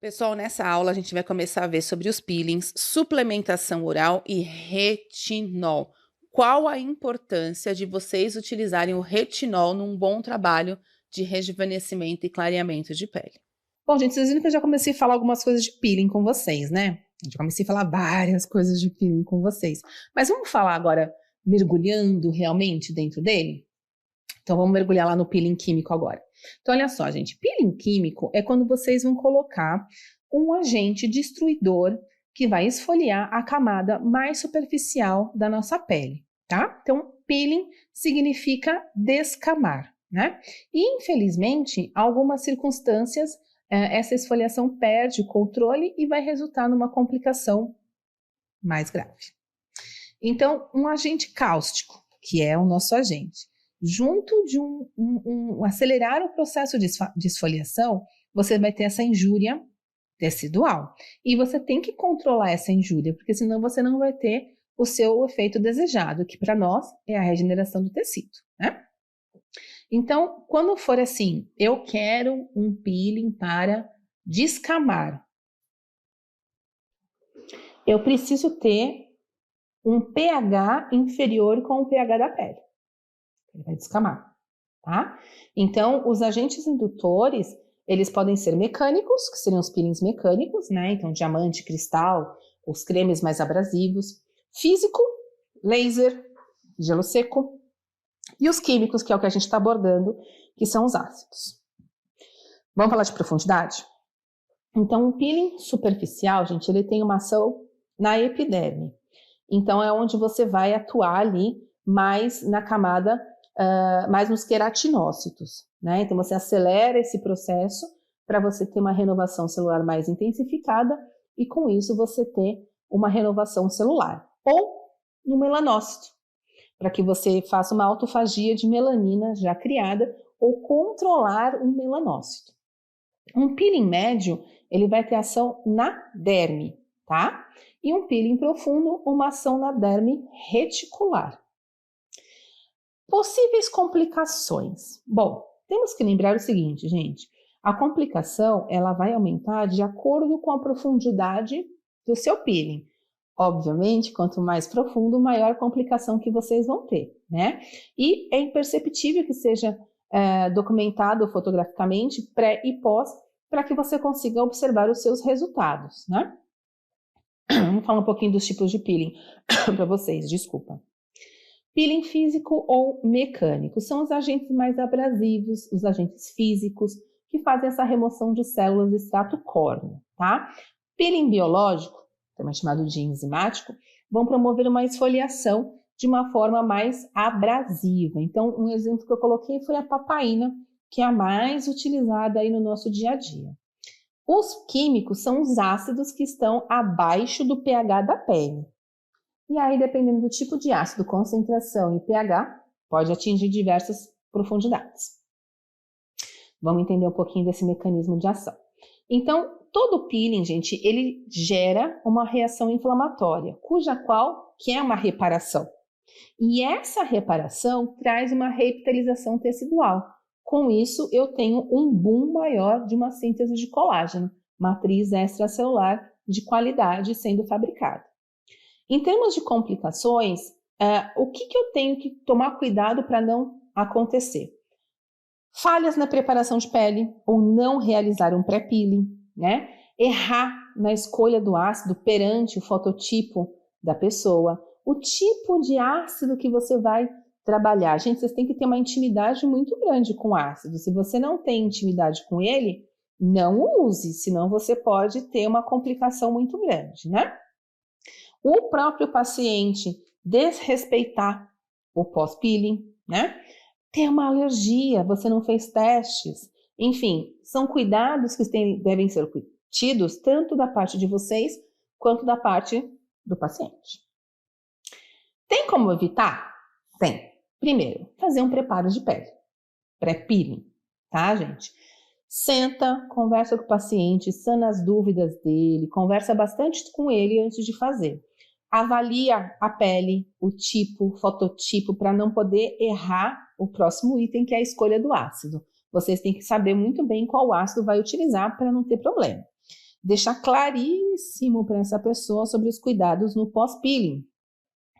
Pessoal, nessa aula a gente vai começar a ver sobre os peelings, suplementação oral e retinol. Qual a importância de vocês utilizarem o retinol num bom trabalho de rejuvenescimento e clareamento de pele? Bom, gente, vocês viram que eu já comecei a falar algumas coisas de peeling com vocês, né? Eu já comecei a falar várias coisas de peeling com vocês. Mas vamos falar agora, mergulhando realmente dentro dele? Então vamos mergulhar lá no peeling químico agora. Então olha só, gente, peeling químico é quando vocês vão colocar um agente destruidor que vai esfoliar a camada mais superficial da nossa pele, tá? Então peeling significa descamar, né? E infelizmente, algumas circunstâncias essa esfoliação perde o controle e vai resultar numa complicação mais grave. Então, um agente cáustico, que é o nosso agente, junto de acelerar o processo de esfoliação, você vai ter essa injúria tecidual. E você tem que controlar essa injúria, porque senão você não vai ter o seu efeito desejado, que para nós é a regeneração do tecido, né? Então, quando for assim, eu quero um peeling para descamar, eu preciso ter um pH inferior com o pH da pele. Ele vai descamar, tá? Então, os agentes indutores, eles podem ser mecânicos, que seriam os peelings mecânicos, né? Então, diamante, cristal, os cremes mais abrasivos. Físico, laser, gelo seco. E os químicos, que é o que a gente está abordando, que são os ácidos. Vamos falar de profundidade? Então, o peeling superficial, gente, ele tem uma ação na epiderme. Então, é onde você vai atuar ali mais na camada, mais nos queratinócitos, né? Então, você acelera esse processo para você ter uma renovação celular mais intensificada e, com isso, você ter uma renovação celular. Ou no melanócito, para que você faça uma autofagia de melanina já criada ou controlar um melanócito. Um peeling médio, ele vai ter ação na derme, tá? E um peeling profundo, uma ação na derme reticular. Possíveis complicações. Bom, temos que lembrar o seguinte, gente. A complicação, ela vai aumentar de acordo com a profundidade do seu peeling. Obviamente, quanto mais profundo, maior complicação que vocês vão ter, né? E é imperceptível que seja documentado fotograficamente, pré e pós, para que você consiga observar os seus resultados, né? Vamos falar um pouquinho dos tipos de peeling para vocês, desculpa. Peeling físico ou mecânico são os agentes mais abrasivos, os agentes físicos, que fazem essa remoção de células do extrato córneo, tá? Peeling biológico, também chamado de enzimático, vão promover uma esfoliação de uma forma mais abrasiva. Então, um exemplo que eu coloquei foi a papaina, que é a mais utilizada aí no nosso dia a dia. Os químicos são os ácidos que estão abaixo do pH da pele. E aí, dependendo do tipo de ácido, concentração e pH, pode atingir diversas profundidades. Vamos entender um pouquinho desse mecanismo de ação. Então, todo peeling, gente, ele gera uma reação inflamatória, cuja qual que é uma reparação. E essa reparação traz uma revitalização tecidual. Com isso, eu tenho um boom maior de uma síntese de colágeno, matriz extracelular de qualidade sendo fabricada. Em termos de complicações, o que eu tenho que tomar cuidado para não acontecer? Falhas na preparação de pele ou não realizar um pré-peeling, né? Errar na escolha do ácido perante o fototipo da pessoa, o tipo de ácido que você vai trabalhar. Gente, vocês têm que ter uma intimidade muito grande com o ácido. Se você não tem intimidade com ele, não o use, senão você pode ter uma complicação muito grande, né? O próprio paciente desrespeitar o pós-peeling, né? Ter uma alergia, você não fez testes. Enfim, são cuidados que devem ser tidos tanto da parte de vocês quanto da parte do paciente. Tem como evitar? Tem. Primeiro, fazer um preparo de pele, pré-peeling, tá, gente? Senta, conversa com o paciente, sana as dúvidas dele, conversa bastante com ele antes de fazer. Avalia a pele, o tipo, fototipo, para não poder errar o próximo item, que é a escolha do ácido. Vocês têm que saber muito bem qual ácido vai utilizar para não ter problema. deixar claríssimo para essa pessoa sobre os cuidados no pós-peeling,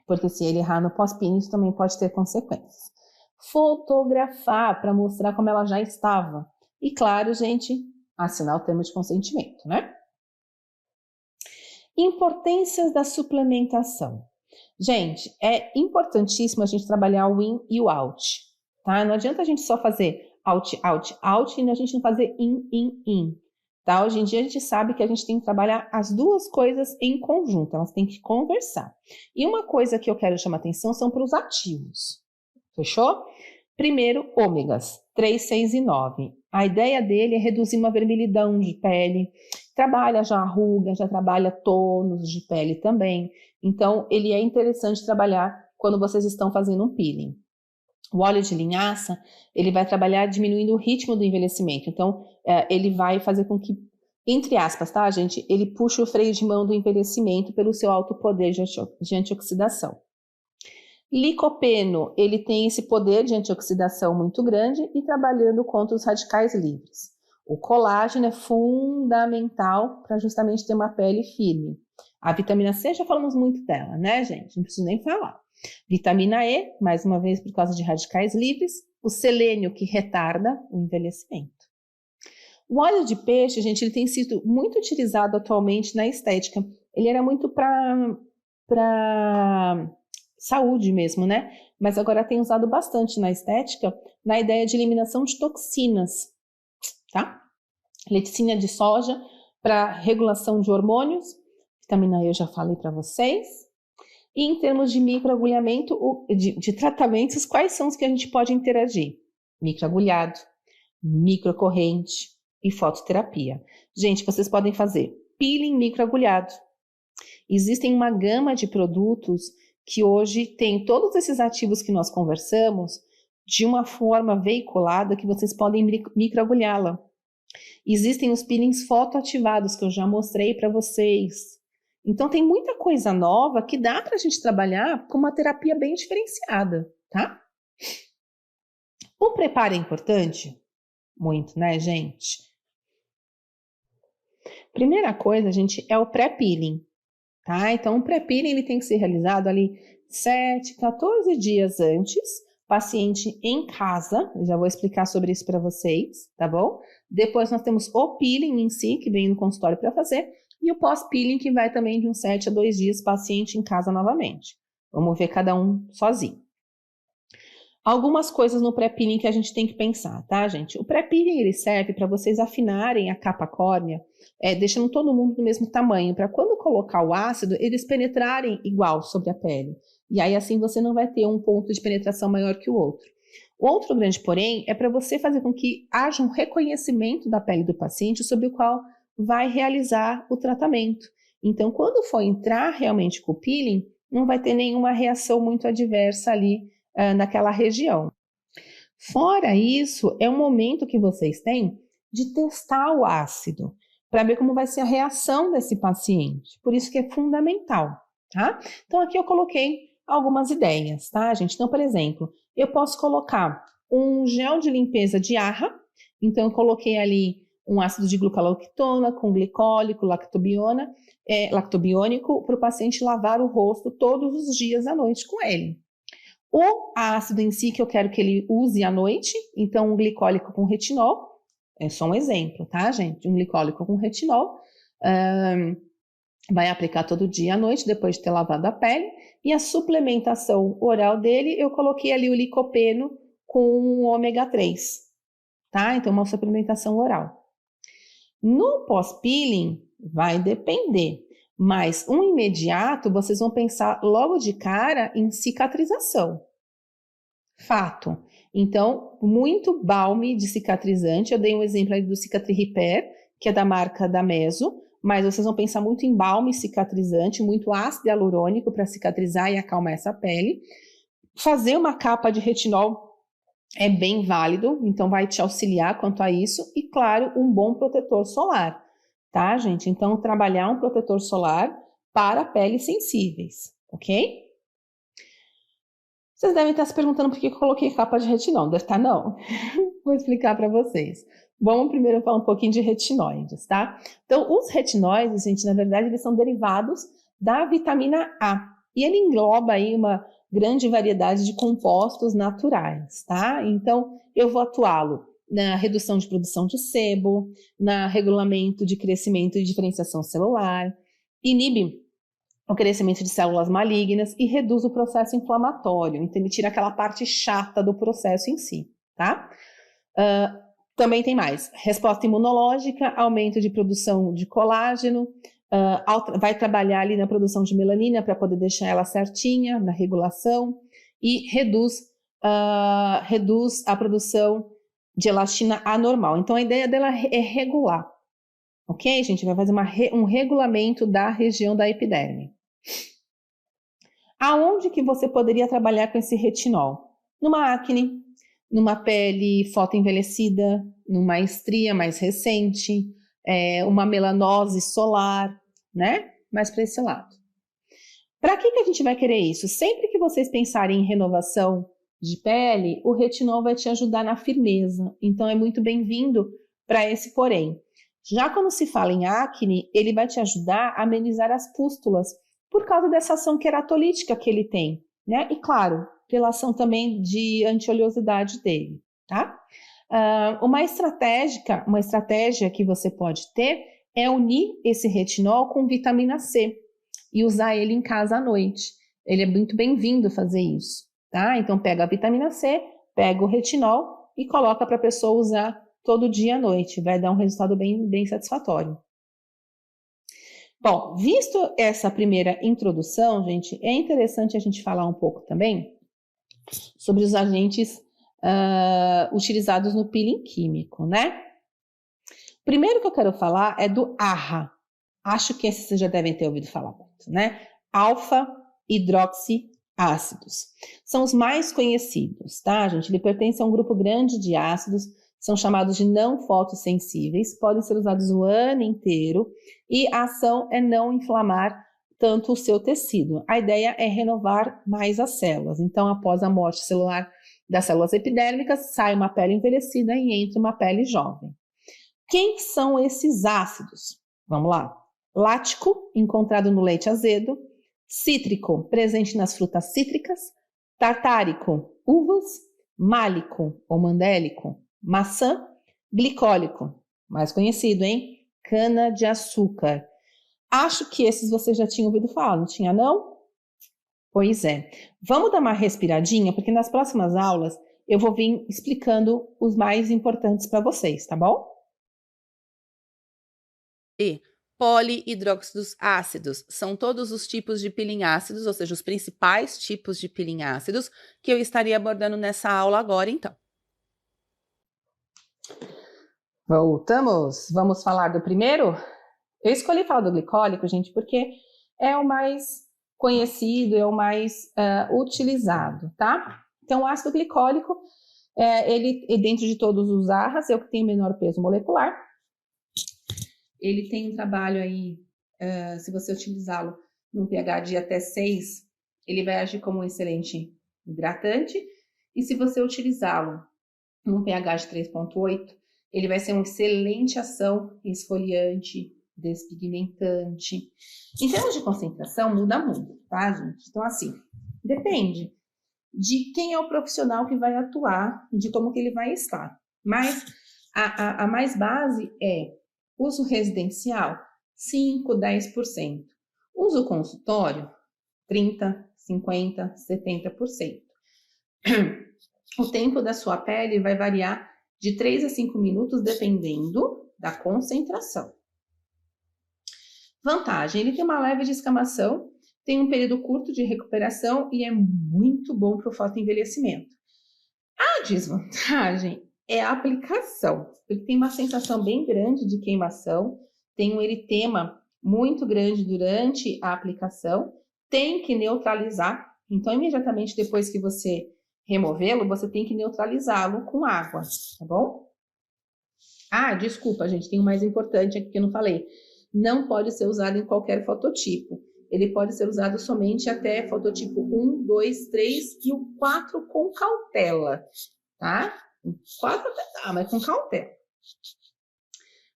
porque se ele errar no pós-peeling, isso também pode ter consequências. Fotografar para mostrar como ela já estava. E claro, gente, assinar o termo de consentimento, né? Importâncias da suplementação. Gente, é importantíssimo a gente trabalhar o in e o out, tá? Não adianta a gente só fazer out, out, out e a gente não fazer in. Tá? Hoje em dia a gente sabe que a gente tem que trabalhar as duas coisas em conjunto, elas têm que conversar. E uma coisa que eu quero chamar atenção são para os ativos. Fechou? Primeiro, ômegas 3, 6 e 9. A ideia dele é reduzir uma vermelhidão de pele, trabalha já ruga, já trabalha tônus de pele também. Então, ele é interessante trabalhar quando vocês estão fazendo um peeling. O óleo de linhaça, ele vai trabalhar diminuindo o ritmo do envelhecimento. Então, ele vai fazer com que, entre aspas, tá, gente? Ele puxa o freio de mão do envelhecimento pelo seu alto poder de antioxidação. Licopeno, ele tem esse poder de antioxidação muito grande e trabalhando contra os radicais livres. O colágeno é fundamental para justamente ter uma pele firme. A vitamina C, já falamos muito dela, né, gente? Não preciso nem falar. Vitamina E, mais uma vez por causa de radicais livres. O selênio, que retarda o envelhecimento. O óleo de peixe, gente, ele tem sido muito utilizado atualmente na estética. Ele era muito para saúde mesmo, né? Mas agora tem usado bastante na estética, na ideia de eliminação de toxinas, tá? Leticina de soja para regulação de hormônios, vitamina E eu já falei para vocês. E em termos de microagulhamento, de tratamentos, quais são os que a gente pode interagir? Microagulhado, microcorrente e fototerapia. Gente, vocês podem fazer peeling microagulhado. Existem uma gama de produtos que hoje tem todos esses ativos que nós conversamos de uma forma veiculada que vocês podem microagulhá-la. Existem os peelings fotoativados que eu já mostrei para vocês. Então tem muita coisa nova que dá para a gente trabalhar com uma terapia bem diferenciada, tá? O preparo é importante? Muito, né, gente? Primeira coisa, gente, é o pré-peeling, tá? Então o pré-peeling ele tem que ser realizado ali 7, 14 dias antes, paciente em casa, eu já vou explicar sobre isso para vocês, tá bom? Depois nós temos o peeling em si, que vem no consultório para fazer, e o pós-peeling, que vai também de uns 7 a 2 dias, paciente em casa novamente. Vamos ver cada um sozinho. Algumas coisas no pré-peeling que a gente tem que pensar, tá, gente? O pré-peeling, ele serve para vocês afinarem a capa córnea, deixando todo mundo do mesmo tamanho, para quando colocar o ácido, eles penetrarem igual sobre a pele. E aí, assim, você não vai ter um ponto de penetração maior que o outro. Outro grande porém é para você fazer com que haja um reconhecimento da pele do paciente sobre o qual vai realizar o tratamento. Então, quando for entrar realmente com o peeling, não vai ter nenhuma reação muito adversa ali naquela região. Fora isso, é um momento que vocês têm de testar o ácido, para ver como vai ser a reação desse paciente. Por isso que é fundamental, tá? Então, aqui eu coloquei algumas ideias, tá, gente? Então, por exemplo, eu posso colocar um gel de limpeza de Arra, então eu coloquei ali um ácido de glucalactona com glicólico, lactobiônico, para o paciente lavar o rosto todos os dias à noite com ele. O ácido em si que eu quero que ele use à noite, então um glicólico com retinol, é só um exemplo, tá, gente? Um glicólico com retinol, vai aplicar todo dia à noite, depois de ter lavado a pele, e a suplementação oral dele, eu coloquei ali o licopeno com ômega 3, tá? Então, uma suplementação oral. No pós-peeling, vai depender, mas um imediato, vocês vão pensar logo de cara em cicatrização. Fato. Então, muito balme de cicatrizante, eu dei um exemplo aí do Cicatri Repair, que é da marca da Meso, mas vocês vão pensar muito em balme cicatrizante, muito ácido hialurônico para cicatrizar e acalmar essa pele. Fazer uma capa de retinol é bem válido, então vai te auxiliar quanto a isso. E, claro, um bom protetor solar, tá, gente? Então, trabalhar um protetor solar para peles sensíveis, ok? Vocês devem estar se perguntando por que eu coloquei capa de retinol. Deve estar não. Vou explicar para vocês. Vamos primeiro falar um pouquinho de retinóides, tá? Então, os retinóides, gente, na verdade, eles são derivados da vitamina A. E ele engloba aí uma grande variedade de compostos naturais, tá? Então, eu vou atuá-lo na redução de produção de sebo, na regulamento de crescimento e diferenciação celular, inibe o crescimento de células malignas e reduz o processo inflamatório. Então, ele tira aquela parte chata do processo em si, tá? Também tem mais, resposta imunológica, aumento de produção de colágeno, vai trabalhar ali na produção de melanina para poder deixar ela certinha, na regulação, e reduz a produção de elastina anormal. Então, a ideia dela é regular, ok? A gente vai fazer um regulamento da região da epiderme. Aonde que você poderia trabalhar com esse retinol? Numa acne, numa pele fotoenvelhecida, numa estria mais recente, uma melanose solar, né? Mais para esse lado. Para que a gente vai querer isso? Sempre que vocês pensarem em renovação de pele, o retinol vai te ajudar na firmeza. Então, é muito bem-vindo para esse porém. Já quando se fala em acne, ele vai te ajudar a amenizar as pústulas, por causa dessa ação queratolítica que ele tem, né? E claro, pela ação também de anti-oleosidade dele, tá? Uma estratégia que você pode ter é unir esse retinol com vitamina C e usar ele em casa à noite. Ele é muito bem-vindo fazer isso, tá? Então pega a vitamina C, pega o retinol e coloca para a pessoa usar todo dia à noite. Vai dar um resultado bem satisfatório. Bom, visto essa primeira introdução, gente, é interessante a gente falar um pouco também sobre os agentes utilizados no peeling químico, né? Primeiro que eu quero falar é do AHA. Acho que esse vocês já devem ter ouvido falar muito, né? Alfa-hidroxiácidos. São os mais conhecidos, tá, gente? Ele pertence a um grupo grande de ácidos, são chamados de não fotossensíveis, podem ser usados o ano inteiro e a ação é não inflamar tanto o seu tecido. A ideia é renovar mais as células. Então, após a morte celular das células epidérmicas, sai uma pele envelhecida e entra uma pele jovem. Quem são esses ácidos? Vamos lá. Lático, encontrado no leite azedo. Cítrico, presente nas frutas cítricas. Tartárico, uvas. Málico ou mandélico, maçã. Glicólico, mais conhecido, hein? Cana-de-açúcar. Acho que esses vocês já tinham ouvido falar, não tinha não? Pois é. Vamos dar uma respiradinha, porque nas próximas aulas eu vou vir explicando os mais importantes para vocês, tá bom? E polihidróxidos ácidos são todos os tipos de peeling ácidos, ou seja, os principais tipos de peeling ácidos que eu estaria abordando nessa aula agora, então. Voltamos. Vamos falar do primeiro? Eu escolhi falar do glicólico, gente, porque é o mais conhecido, é o mais utilizado, tá? Então, o ácido glicólico, ele, dentro de todos os AHAs, é o que tem menor peso molecular. Ele tem um trabalho aí, se você utilizá-lo num pH de até 6, ele vai agir como um excelente hidratante. E se você utilizá-lo num pH de 3,8, ele vai ser uma excelente ação esfoliante, despigmentante. Em termos de concentração, muda muito, tá, gente? Então, assim, depende de quem é o profissional que vai atuar e de como que ele vai estar. Mas a mais base é uso residencial, 5, 10%. Uso consultório, 30, 50, 70%. O tempo da sua pele vai variar de 3 a 5 minutos, dependendo da concentração. Vantagem, ele tem uma leve descamação, tem um período curto de recuperação e é muito bom para o fotoenvelhecimento. A desvantagem é a aplicação. Ele tem uma sensação bem grande de queimação, tem um eritema muito grande durante a aplicação, tem que neutralizar. Então, imediatamente depois que você removê-lo, você tem que neutralizá-lo com água, tá bom? Ah, desculpa, gente, tem um mais importante aqui que eu não falei. Não pode ser usado em qualquer fototipo. Ele pode ser usado somente até fototipo 1, 2, 3 e o 4 com cautela, tá? O 4 até dá, mas com cautela.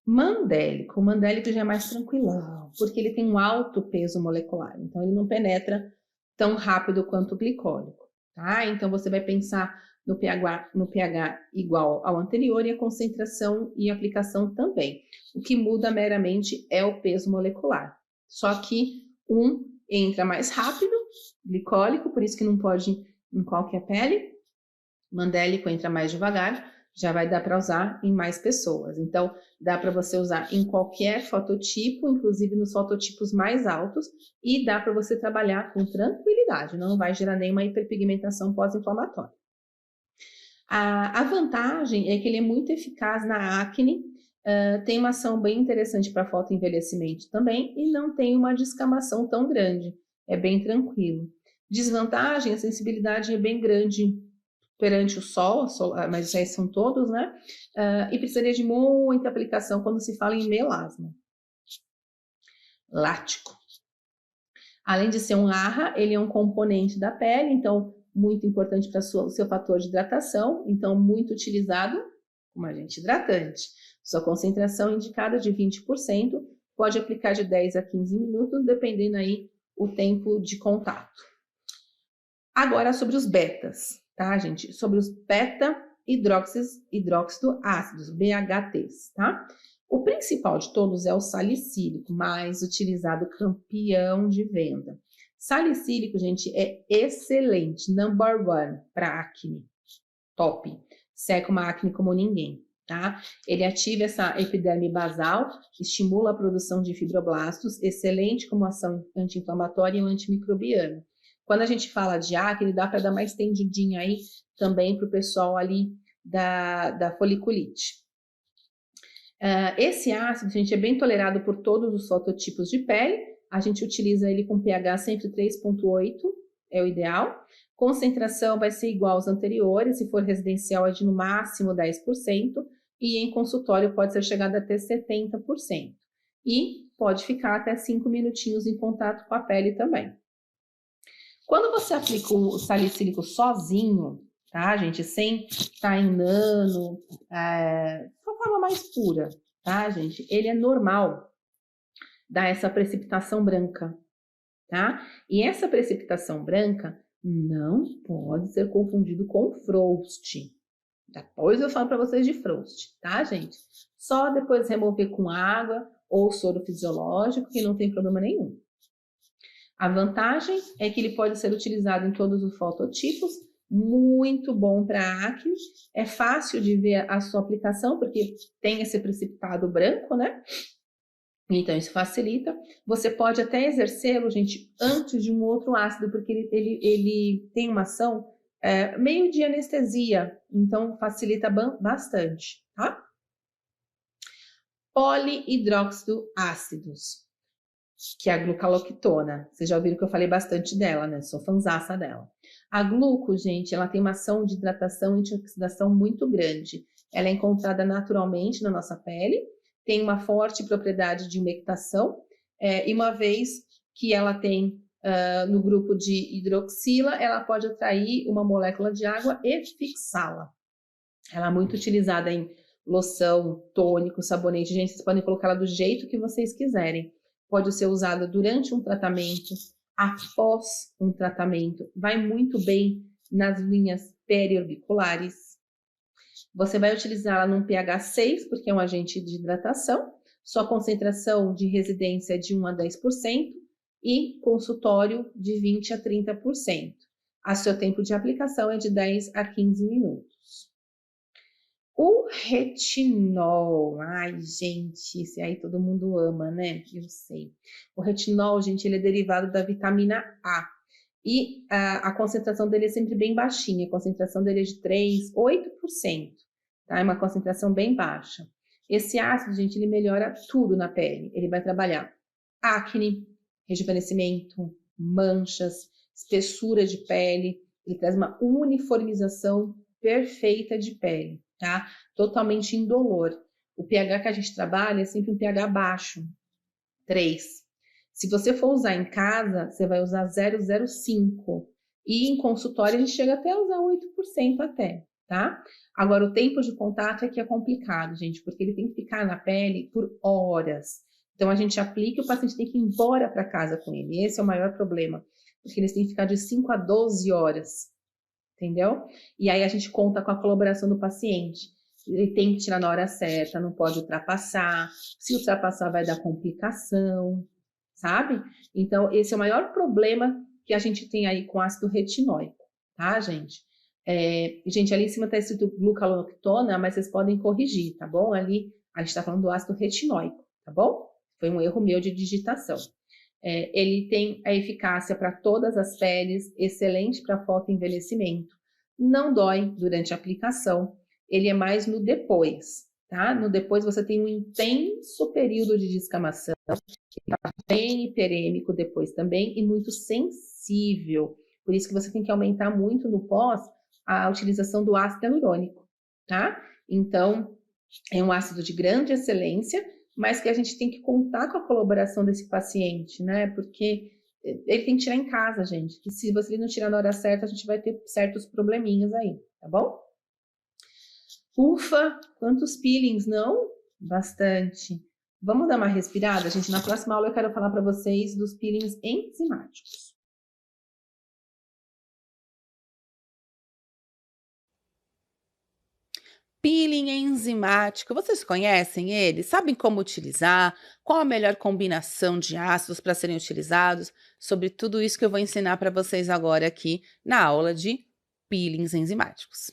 Mandélico. O mandélico já é mais tranquilão, porque ele tem um alto peso molecular, então ele não penetra tão rápido quanto o glicólico, tá? Então você vai pensar no pH igual ao anterior e a concentração e aplicação também. O que muda meramente é o peso molecular. Só que um entra mais rápido, glicólico, por isso que não pode em qualquer pele. Mandélico entra mais devagar, já vai dar para usar em mais pessoas. Então, dá para você usar em qualquer fototipo, inclusive nos fototipos mais altos, e dá para você trabalhar com tranquilidade, não vai gerar nenhuma hiperpigmentação pós-inflamatória. A vantagem é que ele é muito eficaz na acne, tem uma ação bem interessante para fotoenvelhecimento também, e não tem uma descamação tão grande, é bem tranquilo. Desvantagem, a sensibilidade é bem grande perante o sol, mas isso aí são todos, né? E precisaria de muita aplicação quando se fala em melasma. Lático. Além de ser um AHA, ele é um componente da pele, então muito importante para o seu fator de hidratação, então muito utilizado como agente hidratante. Sua concentração indicada de 20%, pode aplicar de 10 a 15 minutos, dependendo aí o tempo de contato. Agora sobre os betas, tá, gente? Sobre os beta-hidróxido ácidos, BHTs, tá? O principal de todos é o salicílico, mais utilizado, campeão de venda. Salicílico, gente, é excelente, number one para acne, top. Seca uma acne como ninguém, tá? Ele ativa essa epiderme basal, estimula a produção de fibroblastos, excelente como ação anti-inflamatória e antimicrobiana. Quando a gente fala de acne, dá para dar mais tendidinha aí também para o pessoal ali da foliculite. Esse ácido, gente, é bem tolerado por todos os fototipos de pele. A gente utiliza ele com pH sempre 3,8, é o ideal. Concentração vai ser igual aos anteriores, se for residencial é de no máximo 10%, e em consultório pode ser chegado até 70%. E pode ficar até 5 minutinhos em contato com a pele também. Quando você aplica o salicílico sozinho, tá, gente, sem estar em nano, de uma forma mais pura, tá, gente, ele é normal dar essa precipitação branca, tá? E essa precipitação branca não pode ser confundido com frost. Depois eu falo para vocês de frost, tá, gente? Só depois remover com água ou soro fisiológico, que não tem problema nenhum. A vantagem é que ele pode ser utilizado em todos os fototipos, muito bom para acne, é fácil de ver a sua aplicação, porque tem esse precipitado branco, né? Então, isso facilita. Você pode até exercê-lo, gente, antes de um outro ácido, porque ele tem uma ação meio de anestesia, então facilita bastante, tá? Polihidróxido ácidos, que é a glucaloctona. Vocês já ouviram que eu falei bastante dela, né? Sou fanzaça dela. A gluco, gente, ela tem uma ação de hidratação e antioxidação muito grande. Ela é encontrada naturalmente na nossa pele, tem uma forte propriedade de umectação, e uma vez que ela tem no grupo de hidroxila, ela pode atrair uma molécula de água e fixá-la. Ela é muito utilizada em loção, tônico, sabonete. Gente, vocês podem colocar ela do jeito que vocês quiserem. Pode ser usada durante um tratamento, após um tratamento. Vai muito bem nas linhas periorbiculares. Você vai utilizá-la num pH 6, porque é um agente de hidratação. Sua concentração de residência é de 1 a 10% e consultório de 20 a 30%. O seu tempo de aplicação é de 10 a 15 minutos. O retinol, ai gente, esse aí todo mundo ama, né? Eu sei. O retinol, gente, ele é derivado da vitamina A. E a concentração dele é sempre bem baixinha, a concentração dele é de 3, 8%, tá? É uma concentração bem baixa. Esse ácido, gente, ele melhora tudo na pele. Ele vai trabalhar acne, rejuvenescimento, manchas, espessura de pele. Ele traz uma uniformização perfeita de pele, tá? Totalmente indolor. O pH que a gente trabalha é sempre um pH baixo, 3. Se você for usar em casa, você vai usar 0,05. E em consultório a gente chega até a usar 8% até, tá? Agora, o tempo de contato é que é complicado, gente, porque ele tem que ficar na pele por horas. Então, a gente aplica e o paciente tem que ir embora para casa com ele. Esse é o maior problema, porque eles têm que ficar de 5 a 12 horas, entendeu? E aí a gente conta com a colaboração do paciente. Ele tem que tirar na hora certa, não pode ultrapassar. Se ultrapassar, vai dar complicação, sabe? Então, esse é o maior problema que a gente tem aí com ácido retinóico, tá, gente? Gente, ali em cima está escrito glucalonoctona, mas vocês podem corrigir, tá bom? Ali a gente está falando do ácido retinóico, tá bom? Foi um erro meu de digitação. Ele tem a eficácia para todas as peles, excelente para fotoenvelhecimento, não dói durante a aplicação, ele é mais no depois, tá? No depois você tem um intenso período de descamação, bem hiperêmico depois também e muito sensível. Por isso que você tem que aumentar muito no pós a utilização do ácido hialurônico, tá? Então, é um ácido de grande excelência, mas que a gente tem que contar com a colaboração desse paciente, né? Porque ele tem que tirar em casa, gente. Que se você não tirar na hora certa, a gente vai ter certos probleminhas aí, tá bom? Ufa, quantos peelings, não? Bastante. Vamos dar uma respirada, gente? Na próxima aula eu quero falar para vocês dos peelings enzimáticos. Peeling enzimático, vocês conhecem ele? Sabem como utilizar? Qual a melhor combinação de ácidos para serem utilizados? Sobre tudo isso que eu vou ensinar para vocês agora aqui na aula de peelings enzimáticos.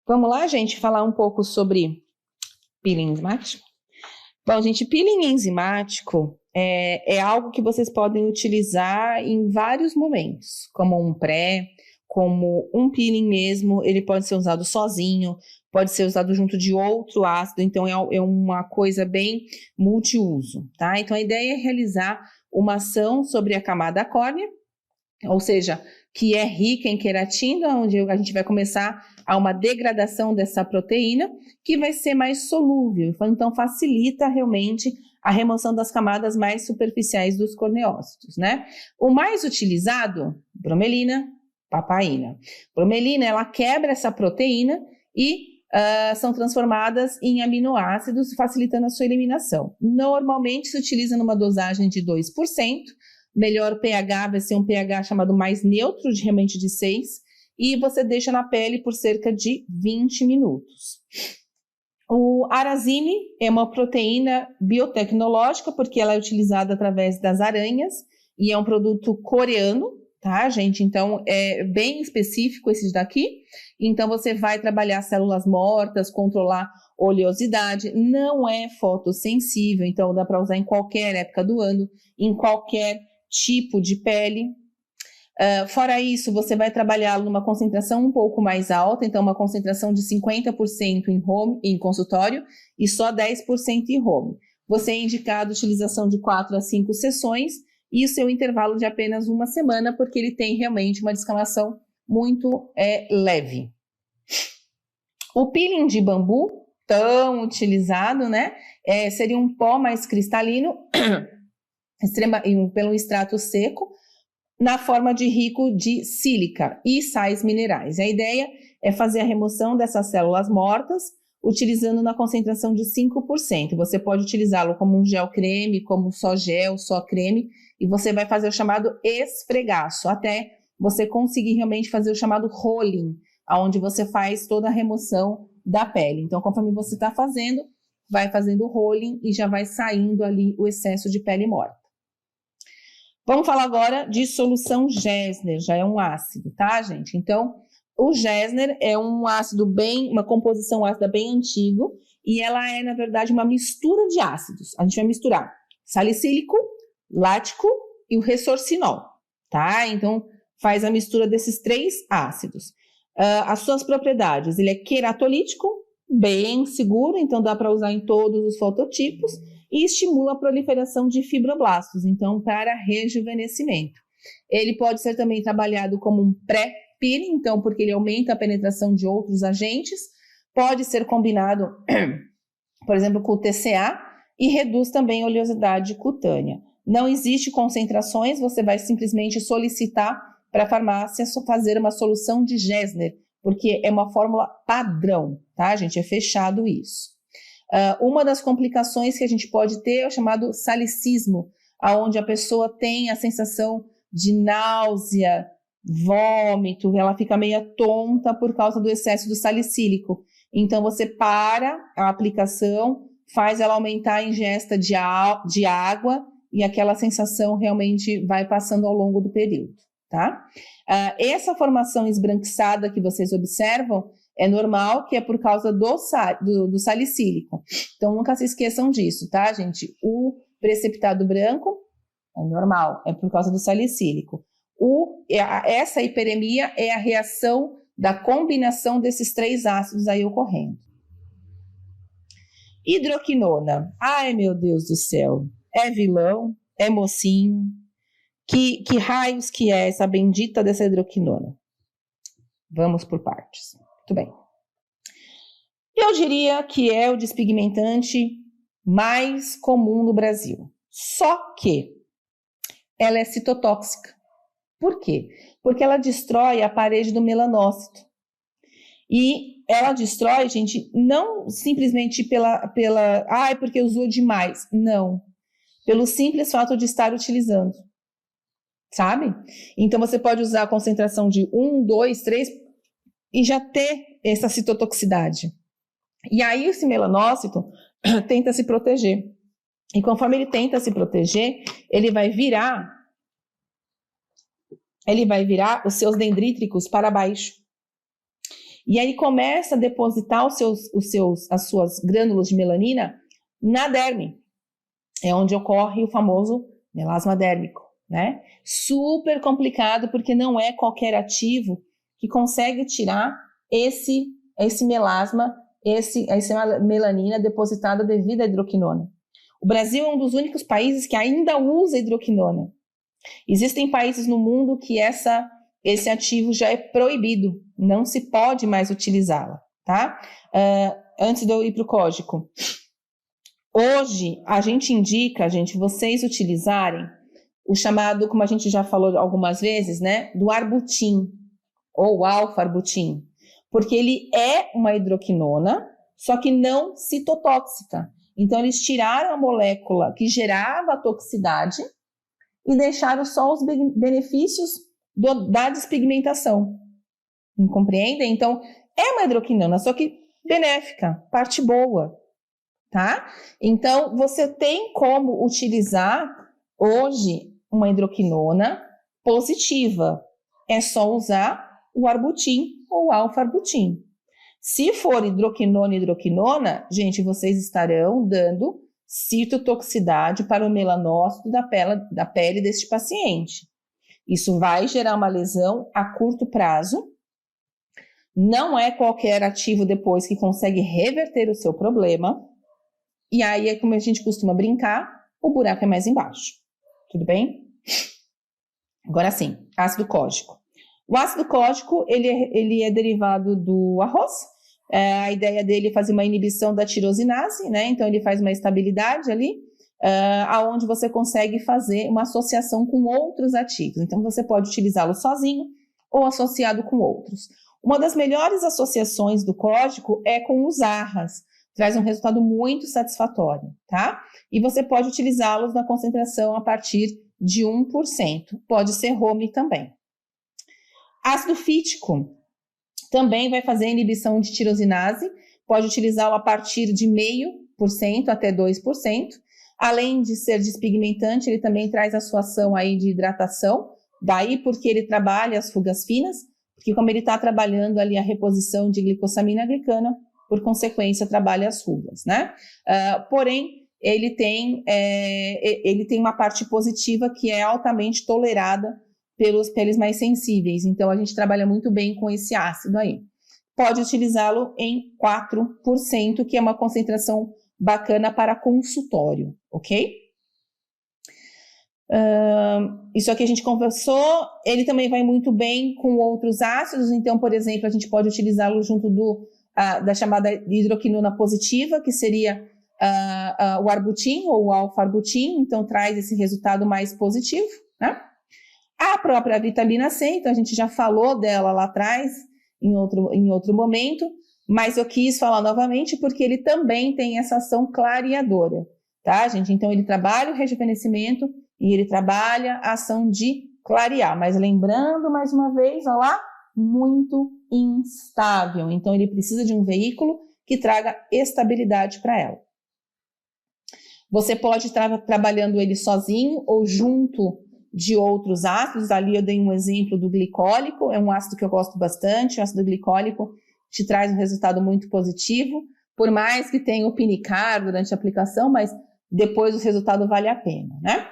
Vamos lá, gente, falar um pouco sobre peeling enzimático? Bom, gente, peeling enzimático é algo que vocês podem utilizar em vários momentos, como um pré, como um peeling mesmo, ele pode ser usado sozinho, pode ser usado junto de outro ácido, então é uma coisa bem multiuso, tá? Então a ideia é realizar uma ação sobre a camada córnea, ou seja, que é rica em queratina, onde a gente vai começar a uma degradação dessa proteína, que vai ser mais solúvel, então facilita realmente a remoção das camadas mais superficiais dos corneócitos, né? O mais utilizado, bromelina, papaina. Bromelina, ela quebra essa proteína e são transformadas em aminoácidos, facilitando a sua eliminação. Normalmente se utiliza numa dosagem de 2%, melhor pH vai ser um pH chamado mais neutro, realmente de 6, e você deixa na pele por cerca de 20 minutos. O arazine é uma proteína biotecnológica, porque ela é utilizada através das aranhas, e é um produto coreano, tá, gente? Então, é bem específico esse daqui. Então, você vai trabalhar células mortas, controlar oleosidade, não é fotossensível, então dá para usar em qualquer época do ano, em qualquer tipo de pele. Fora isso, você vai trabalhá-lo numa concentração um pouco mais alta, então uma concentração de 50% em consultório e só 10% em home. Você é indicado a utilização de 4 a 5 sessões e o seu intervalo de apenas uma semana, porque ele tem realmente uma descamação muito leve. O peeling de bambu, tão utilizado, né? Seria um pó mais cristalino, pelo extrato seco, na forma de rico de sílica e sais minerais. A ideia é fazer a remoção dessas células mortas, utilizando na concentração de 5%. Você pode utilizá-lo como um gel creme, como só gel, só creme, e você vai fazer o chamado esfregaço, até você conseguir realmente fazer o chamado rolling, onde você faz toda a remoção da pele. Então, conforme você está fazendo, vai fazendo o rolling e já vai saindo ali o excesso de pele morta. Vamos falar agora de solução Gesner, já é um ácido, tá, gente? Então, o Gesner é um ácido uma composição ácida bem antigo, e ela é, na verdade, uma mistura de ácidos. A gente vai misturar salicílico, lático e o ressorcinol, tá? Então, faz a mistura desses 3 ácidos. As suas propriedades, ele é queratolítico, bem seguro, então dá para usar em todos os fototipos, e estimula a proliferação de fibroblastos, então para rejuvenescimento. Ele pode ser também trabalhado como um pré-peeling, então porque ele aumenta a penetração de outros agentes, pode ser combinado, por exemplo, com o TCA e reduz também a oleosidade cutânea. Não existe concentrações, você vai simplesmente solicitar para a farmácia fazer uma solução de Gesner, porque é uma fórmula padrão, tá, gente? É fechado isso. Uma das complicações que a gente pode ter é o chamado salicismo, onde a pessoa tem a sensação de náusea, vômito, ela fica meio tonta por causa do excesso do salicílico. Então, você para a aplicação, faz ela aumentar a ingesta de água e aquela sensação realmente vai passando ao longo do período, tá? Essa formação esbranquiçada que vocês observam é normal, que é por causa do salicílico. Então, nunca se esqueçam disso, tá, gente? O precipitado branco é normal, é por causa do salicílico. Essa hiperemia é a reação da combinação desses 3 ácidos aí ocorrendo. Hidroquinona. Ai, meu Deus do céu. É vilão? É mocinho? Que raios que é essa bendita dessa hidroquinona? Vamos por partes. Muito bem. Eu diria que é o despigmentante mais comum no Brasil. Só que ela é citotóxica. Por quê? Porque ela destrói a parede do melanócito. E ela destrói, gente, não simplesmente porque usou demais. Não. Pelo simples fato de estar utilizando. Sabe? Então, você pode usar a concentração de 1, 2, 3 e já ter essa citotoxicidade. E aí, esse melanócito tenta se proteger. E conforme ele tenta se proteger, ele vai virar os seus dendríticos para baixo. E aí começa a depositar as suas glândulas de melanina na derme. É onde ocorre o famoso melasma dérmico, né? Super complicado, porque não é qualquer ativo que consegue tirar esse melasma, essa melanina depositada devido à hidroquinona. O Brasil é um dos únicos países que ainda usa hidroquinona. Existem países no mundo que esse ativo já é proibido, não se pode mais utilizá-la, tá? Antes de eu ir para o código. Hoje, a gente indica, vocês utilizarem o chamado, como a gente já falou algumas vezes, né? Do arbutin, ou alfa-arbutin, porque ele é uma hidroquinona, só que não citotóxica. Então, eles tiraram a molécula que gerava a toxicidade e deixaram só os benefícios da despigmentação. Não compreendem? Então, é uma hidroquinona, só que benéfica, parte boa, tá? Então, você tem como utilizar hoje uma hidroquinona positiva. É só usar o arbutin ou alfa-arbutin. Se for hidroquinona, gente, vocês estarão dando citotoxicidade para o melanócito da pele deste paciente. Isso vai gerar uma lesão a curto prazo. Não é qualquer ativo depois que consegue reverter o seu problema. E aí, como a gente costuma brincar, o buraco é mais embaixo. Tudo bem? Agora sim, ácido cógico. O ácido cógico, ele é derivado do arroz. A ideia dele é fazer uma inibição da tirosinase, né? Então, ele faz uma estabilidade ali, aonde você consegue fazer uma associação com outros ativos. Então, você pode utilizá-lo sozinho ou associado com outros. Uma das melhores associações do cógico é com os arras. Traz um resultado muito satisfatório, tá? E você pode utilizá-los na concentração a partir de 1%. Pode ser home também. Ácido fítico também vai fazer inibição de tirosinase, pode utilizá-lo a partir de 0,5% até 2%. Além de ser despigmentante, ele também traz a sua ação aí de hidratação, daí porque ele trabalha as fugas finas, porque como ele está trabalhando ali a reposição de glicosamina glicana, por consequência trabalha as fugas, né? Porém, ele tem uma parte positiva que é altamente tolerada pelos peles mais sensíveis. Então, a gente trabalha muito bem com esse ácido aí. Pode utilizá-lo em 4%, que é uma concentração bacana para consultório, ok? Isso aqui a gente conversou. Ele também vai muito bem com outros ácidos. Então, por exemplo, a gente pode utilizá-lo junto da chamada hidroquinona positiva, que seria o arbutin ou o alfa-arbutin. Então, traz esse resultado mais positivo, né? A própria vitamina C, então a gente já falou dela lá atrás, em outro momento, mas eu quis falar novamente porque ele também tem essa ação clareadora, tá, gente? Então ele trabalha o rejuvenescimento e ele trabalha a ação de clarear, mas lembrando mais uma vez, olha lá, muito instável, então ele precisa de um veículo que traga estabilidade para ela. Você pode estar trabalhando ele sozinho ou junto de outros ácidos. Ali eu dei um exemplo do glicólico, é um ácido que eu gosto bastante. O ácido glicólico te traz um resultado muito positivo, por mais que tenha o pinicar durante a aplicação, mas depois o resultado vale a pena, né?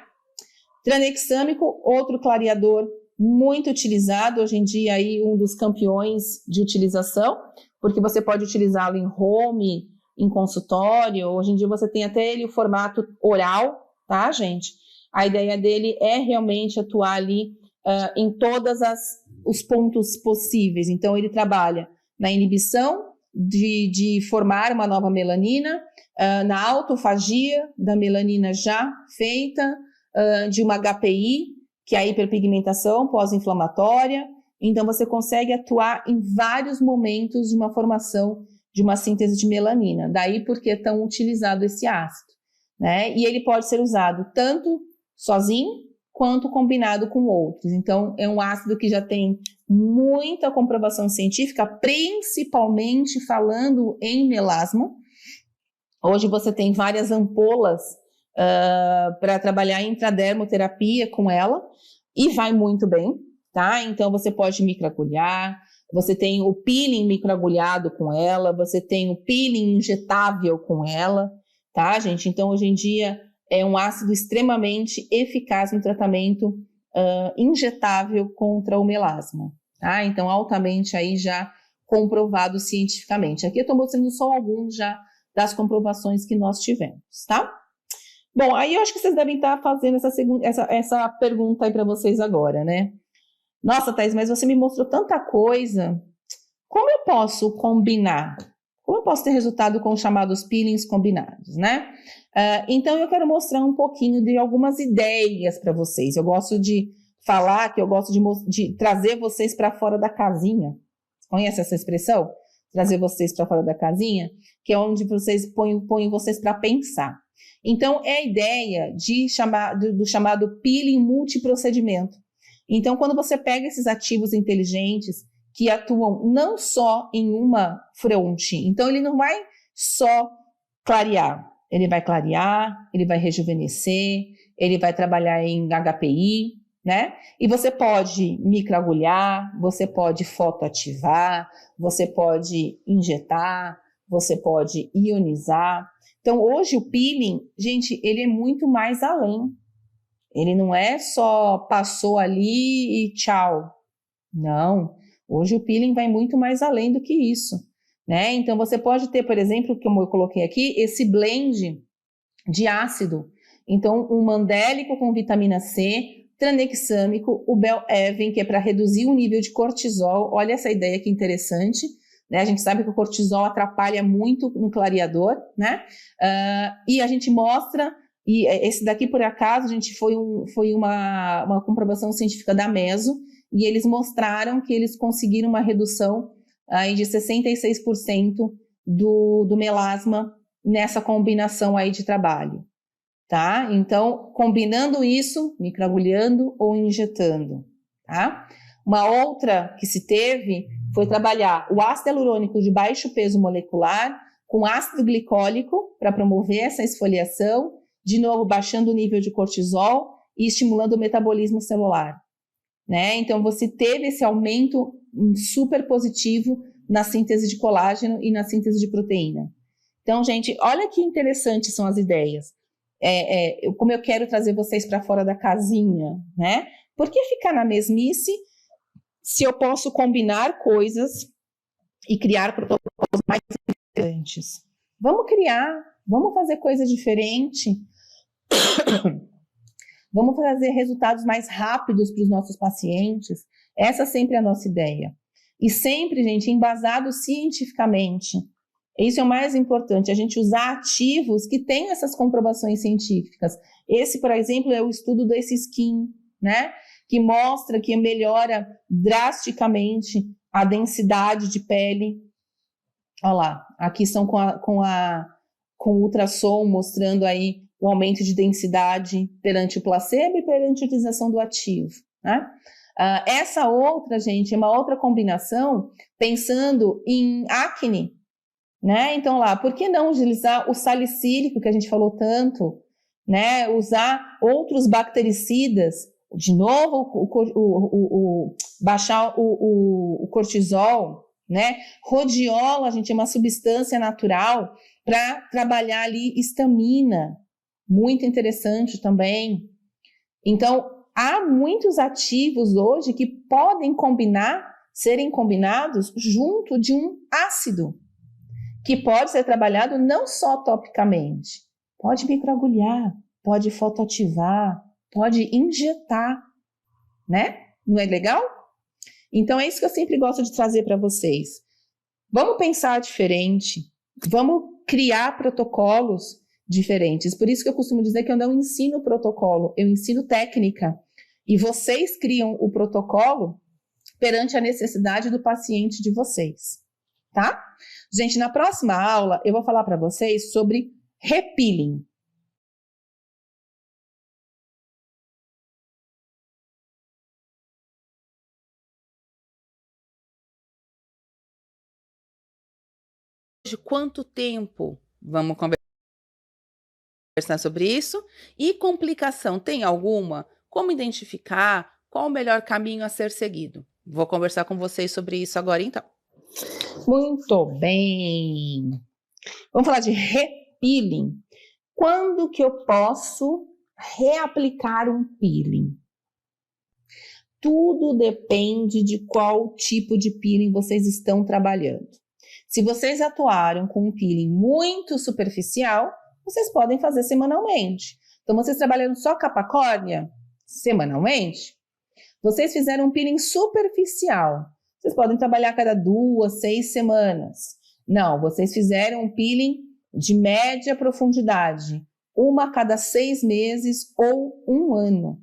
Tranexâmico, outro clareador muito utilizado, hoje em dia aí um dos campeões de utilização, porque você pode utilizá-lo em home, em consultório. Hoje em dia você tem até ele o formato oral, tá, gente? A ideia dele é realmente atuar ali em todos os pontos possíveis. Então, ele trabalha na inibição de formar uma nova melanina, na autofagia da melanina já feita, de uma HPI, que é a hiperpigmentação pós-inflamatória. Então, você consegue atuar em vários momentos de uma formação de uma síntese de melanina. Daí porque é tão utilizado esse ácido, né? E ele pode ser usado tanto sozinho quanto combinado com outros. Então, é um ácido que já tem muita comprovação científica, principalmente falando em melasma. Hoje você tem várias ampolas para trabalhar em intradermoterapia com ela e vai muito bem, tá? Então, você pode microagulhar, você tem o peeling microagulhado com ela, você tem o peeling injetável com ela, tá, gente? Então, hoje em dia, é um ácido extremamente eficaz no tratamento injetável contra o melasma, tá? Então, altamente aí já comprovado cientificamente. Aqui eu estou mostrando só alguns já das comprovações que nós tivemos, tá? Bom, aí eu acho que vocês devem estar fazendo essa pergunta aí para vocês agora, né? Nossa, Thaís, mas você me mostrou tanta coisa. Como eu posso combinar? Como eu posso ter resultado com os chamados peelings combinados, né? Então, eu quero mostrar um pouquinho de algumas ideias para vocês. Eu gosto de falar que eu gosto de trazer vocês para fora da casinha. Conhece essa expressão? Trazer vocês para fora da casinha, que é onde vocês põem vocês para pensar. Então, é a ideia do chamado peeling multiprocedimento. Então, quando você pega esses ativos inteligentes que atuam não só em uma fronte, então ele não vai só clarear, ele vai rejuvenescer, ele vai trabalhar em HPI, né? E você pode microagulhar, você pode fotoativar, você pode injetar, você pode ionizar. Então, hoje o peeling, gente, ele é muito mais além. Ele não é só passou ali e tchau. Não. Hoje o peeling vai muito mais além do que isso, né? Então, você pode ter, por exemplo, como eu coloquei aqui, esse blend de ácido. Então, um mandélico com vitamina C, tranexâmico, o Bel-Even, que é para reduzir o nível de cortisol. Olha essa ideia que interessante, né? A gente sabe que o cortisol atrapalha muito no clareador, né? E a gente mostra, e esse daqui, por acaso, a gente foi uma comprovação científica da Meso, e eles mostraram que eles conseguiram uma redução aí de 66% do melasma nessa combinação aí de trabalho, tá? Então, combinando isso, microagulhando ou injetando, tá? Uma outra que se teve foi trabalhar o ácido hialurônico de baixo peso molecular com ácido glicólico para promover essa esfoliação, de novo baixando o nível de cortisol e estimulando o metabolismo celular, né? Então, você teve esse aumento super positivo na síntese de colágeno e na síntese de proteína. Então, gente, olha que interessantes são as ideias. Como eu quero trazer vocês para fora da casinha, né? Por que ficar na mesmice se eu posso combinar coisas e criar protocolos mais interessantes? Vamos criar, vamos fazer coisa diferente. Vamos trazer resultados mais rápidos para os nossos pacientes. Essa sempre é a nossa ideia. E sempre, gente, embasado cientificamente. Isso é o mais importante, a gente usar ativos que têm essas comprovações científicas. Esse, por exemplo, é o estudo desse skin, né? que mostra que melhora drasticamente a densidade de pele. Olha lá, aqui estão com o ultrassom mostrando aí o aumento de densidade perante o placebo e perante a utilização do ativo, né? Essa outra, gente, é uma outra combinação pensando em acne, né? Então lá, por que não utilizar o salicílico que a gente falou tanto, né? Usar outros bactericidas, de novo, baixar o cortisol, né? Rodiola, gente, é uma substância natural para trabalhar ali estamina, muito interessante também. Então, há muitos ativos hoje que podem serem combinados junto de um ácido, que pode ser trabalhado não só topicamente, pode microagulhar, pode fotoativar, pode injetar, né? Não é legal? Então, é isso que eu sempre gosto de trazer para vocês. Vamos pensar diferente, vamos criar protocolos diferentes. Por isso que eu costumo dizer que eu não ensino protocolo, eu ensino técnica. E vocês criam o protocolo perante a necessidade do paciente de vocês, tá? Gente, na próxima aula eu vou falar para vocês sobre repealing. De quanto tempo? Vamos conversar sobre isso. E complicação, tem alguma? Como identificar? Qual o melhor caminho a ser seguido? Vou conversar com vocês sobre isso agora, então. Muito bem. Vamos falar de repealing. Quando que eu posso reaplicar um peeling? Tudo depende de qual tipo de peeling vocês estão trabalhando. Se vocês atuaram com um peeling muito superficial, vocês podem fazer semanalmente. Então, vocês trabalhando só capa córnea, semanalmente. Vocês fizeram um peeling superficial, vocês podem trabalhar cada 2, 6 semanas. Não, vocês fizeram um peeling de média profundidade, uma a cada 6 meses ou 1 ano.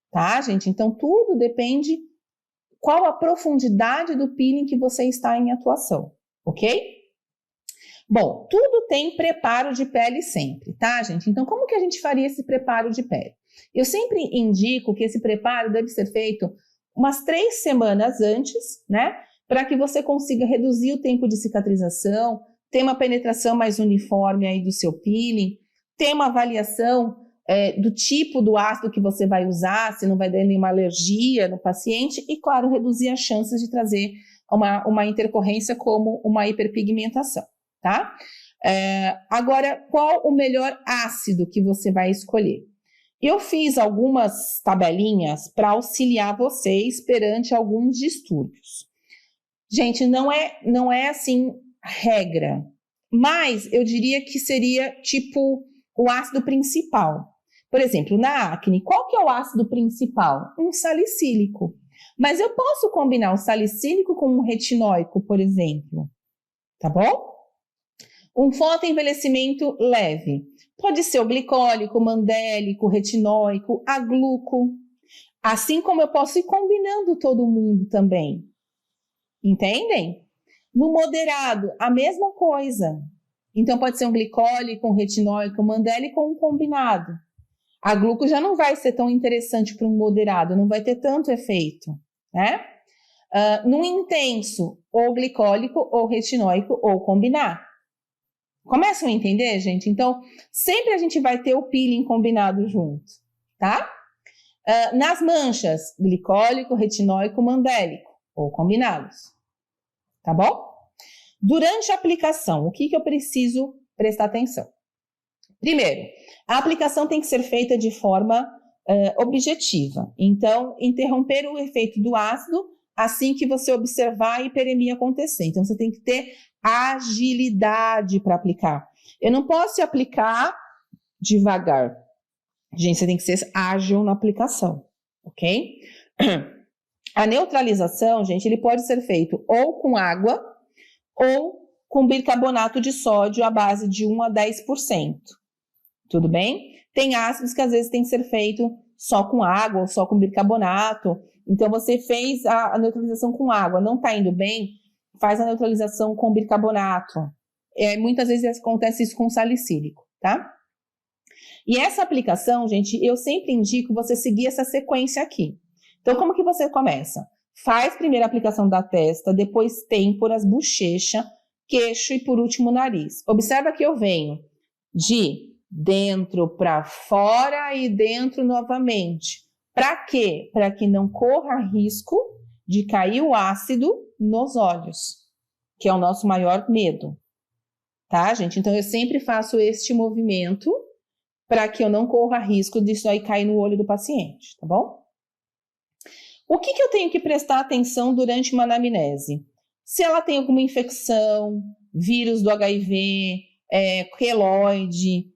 Tá, gente? Então, tudo depende qual a profundidade do peeling que você está em atuação, ok? Bom, tudo tem preparo de pele sempre, tá, gente? Então, como que a gente faria esse preparo de pele? Eu sempre indico que esse preparo deve ser feito umas 3 semanas antes, né? Para que você consiga reduzir o tempo de cicatrização, ter uma penetração mais uniforme aí do seu peeling, ter uma avaliação do tipo do ácido que você vai usar, se não vai dar nenhuma alergia no paciente e, claro, reduzir as chances de trazer uma intercorrência como uma hiperpigmentação, tá? Agora, qual o melhor ácido que você vai escolher? Eu fiz algumas tabelinhas para auxiliar vocês perante alguns distúrbios. Gente, não é assim regra, mas eu diria que seria tipo o ácido principal. Por exemplo, na acne, qual que é o ácido principal? Um salicílico. Mas eu posso combinar o salicílico com um retinóico, por exemplo, tá bom? Um fotoenvelhecimento leve. Pode ser o glicólico, mandélico, retinóico, agluco. Assim como eu posso ir combinando todo mundo também. Entendem? No moderado, a mesma coisa. Então, pode ser um glicólico, um retinóico, um mandélico ou um combinado. A gluco já não vai ser tão interessante para um moderado, não vai ter tanto efeito, né? No intenso, ou glicólico, ou retinóico, ou combinar. Começam a entender, gente? Então, sempre a gente vai ter o peeling combinado junto, tá? Nas manchas, glicólico, retinóico, mandélico, ou combinados, tá bom? Durante a aplicação, o que eu preciso prestar atenção? Primeiro, a aplicação tem que ser feita de forma objetiva. Então, interromper o efeito do ácido assim que você observar a hiperemia acontecer. Então, você tem que ter agilidade para aplicar. Eu não posso aplicar devagar. Gente, você tem que ser ágil na aplicação, ok? A neutralização, gente, ele pode ser feito ou com água ou com bicarbonato de sódio à base de 1 a 10%. Tudo bem? Tem ácidos que às vezes tem que ser feito só com água ou só com bicarbonato. Então, você fez a neutralização com água, não está indo bem, faz a neutralização com bicarbonato. Muitas vezes acontece isso com salicílico, tá? E essa aplicação, gente, eu sempre indico você seguir essa sequência aqui. Então, como que você começa? Faz primeiro a aplicação da testa, depois têmporas, bochecha, queixo e, por último, nariz. Observa que eu venho de dentro para fora e dentro novamente. Para quê? Para que não corra risco de cair o ácido nos olhos, que é o nosso maior medo. Tá, gente? Então, eu sempre faço este movimento para que eu não corra risco disso aí cair no olho do paciente, tá bom? O que eu tenho que prestar atenção durante uma anamnese? Se ela tem alguma infecção, vírus do HIV, queloide,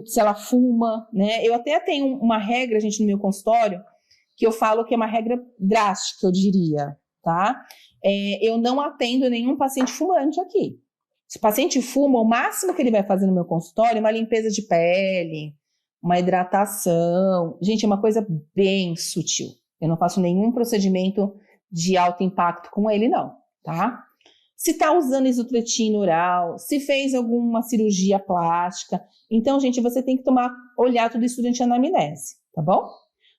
se ela fuma, né? Eu até tenho uma regra, gente, no meu consultório, que eu falo que é uma regra drástica, eu diria, tá? Eu não atendo nenhum paciente fumante aqui. Se o paciente fuma, o máximo que ele vai fazer no meu consultório é uma limpeza de pele, uma hidratação. Gente, é uma coisa bem sutil. Eu não faço nenhum procedimento de alto impacto com ele, não, tá? Se está usando isotretino oral, se fez alguma cirurgia plástica. Então, gente, você tem que olhar tudo isso durante a anamnese, tá bom?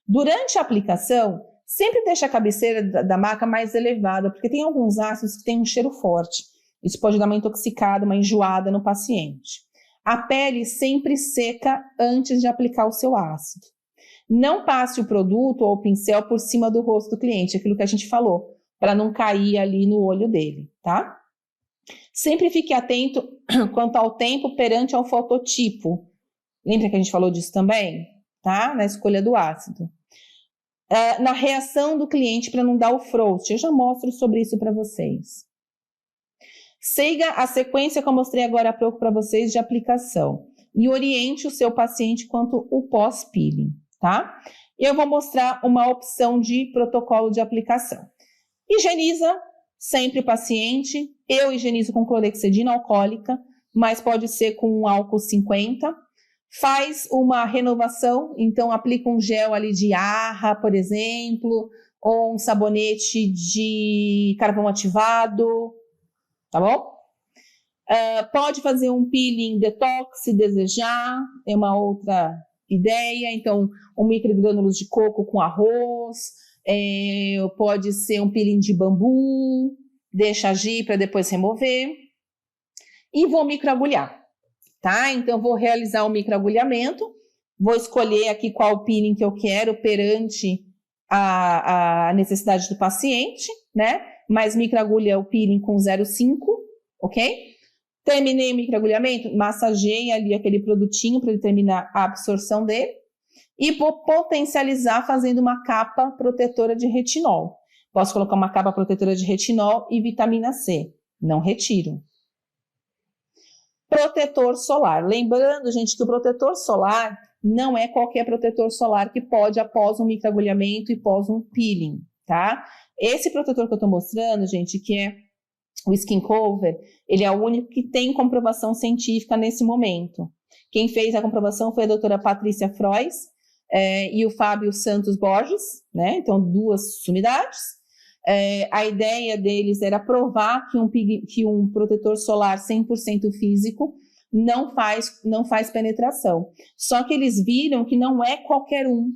Durante a aplicação, sempre deixa a cabeceira da maca mais elevada, porque tem alguns ácidos que têm um cheiro forte. Isso pode dar uma intoxicada, uma enjoada no paciente. A pele sempre seca antes de aplicar o seu ácido. Não passe o produto ou o pincel por cima do rosto do cliente, aquilo que a gente falou, para não cair ali no olho dele, tá? Sempre fique atento quanto ao tempo perante ao fototipo. Lembra que a gente falou disso também? Tá? Na escolha do ácido. Na reação do cliente para não dar o frost. Eu já mostro sobre isso para vocês. Siga a sequência que eu mostrei agora há pouco para vocês de aplicação. E oriente o seu paciente quanto ao pós-peeling, tá? Eu vou mostrar uma opção de protocolo de aplicação. Higieniza sempre o paciente. Eu higienizo com clorexidina alcoólica, mas pode ser com álcool 50. Faz uma renovação, então aplica um gel ali de arra, por exemplo, ou um sabonete de carvão ativado, tá bom? Pode fazer um peeling detox se desejar, é uma outra ideia. Então, um microgrânulos de coco com arroz, pode ser um peeling de bambu, deixa agir para depois remover. E vou microagulhar, tá? Então, vou realizar o microagulhamento, vou escolher aqui qual peeling que eu quero perante a necessidade do paciente, né? Mas microagulha o peeling com 0,5, ok? Terminei o microagulhamento, massageei ali aquele produtinho para ele terminar a absorção dele. E vou potencializar fazendo uma capa protetora de retinol. Posso colocar uma capa protetora de retinol e vitamina C. Não retiro. Protetor solar. Lembrando, gente, que o protetor solar não é qualquer protetor solar que pode após um microagulhamento e pós um peeling, tá? Esse protetor que eu estou mostrando, gente, que é o Skin Cover, ele é o único que tem comprovação científica nesse momento. Quem fez a comprovação foi a doutora Patrícia Frois e o Fábio Santos Borges, né? Então, 2 sumidades. A ideia deles era provar que um protetor solar 100% físico não faz penetração. Só que eles viram que não é qualquer um.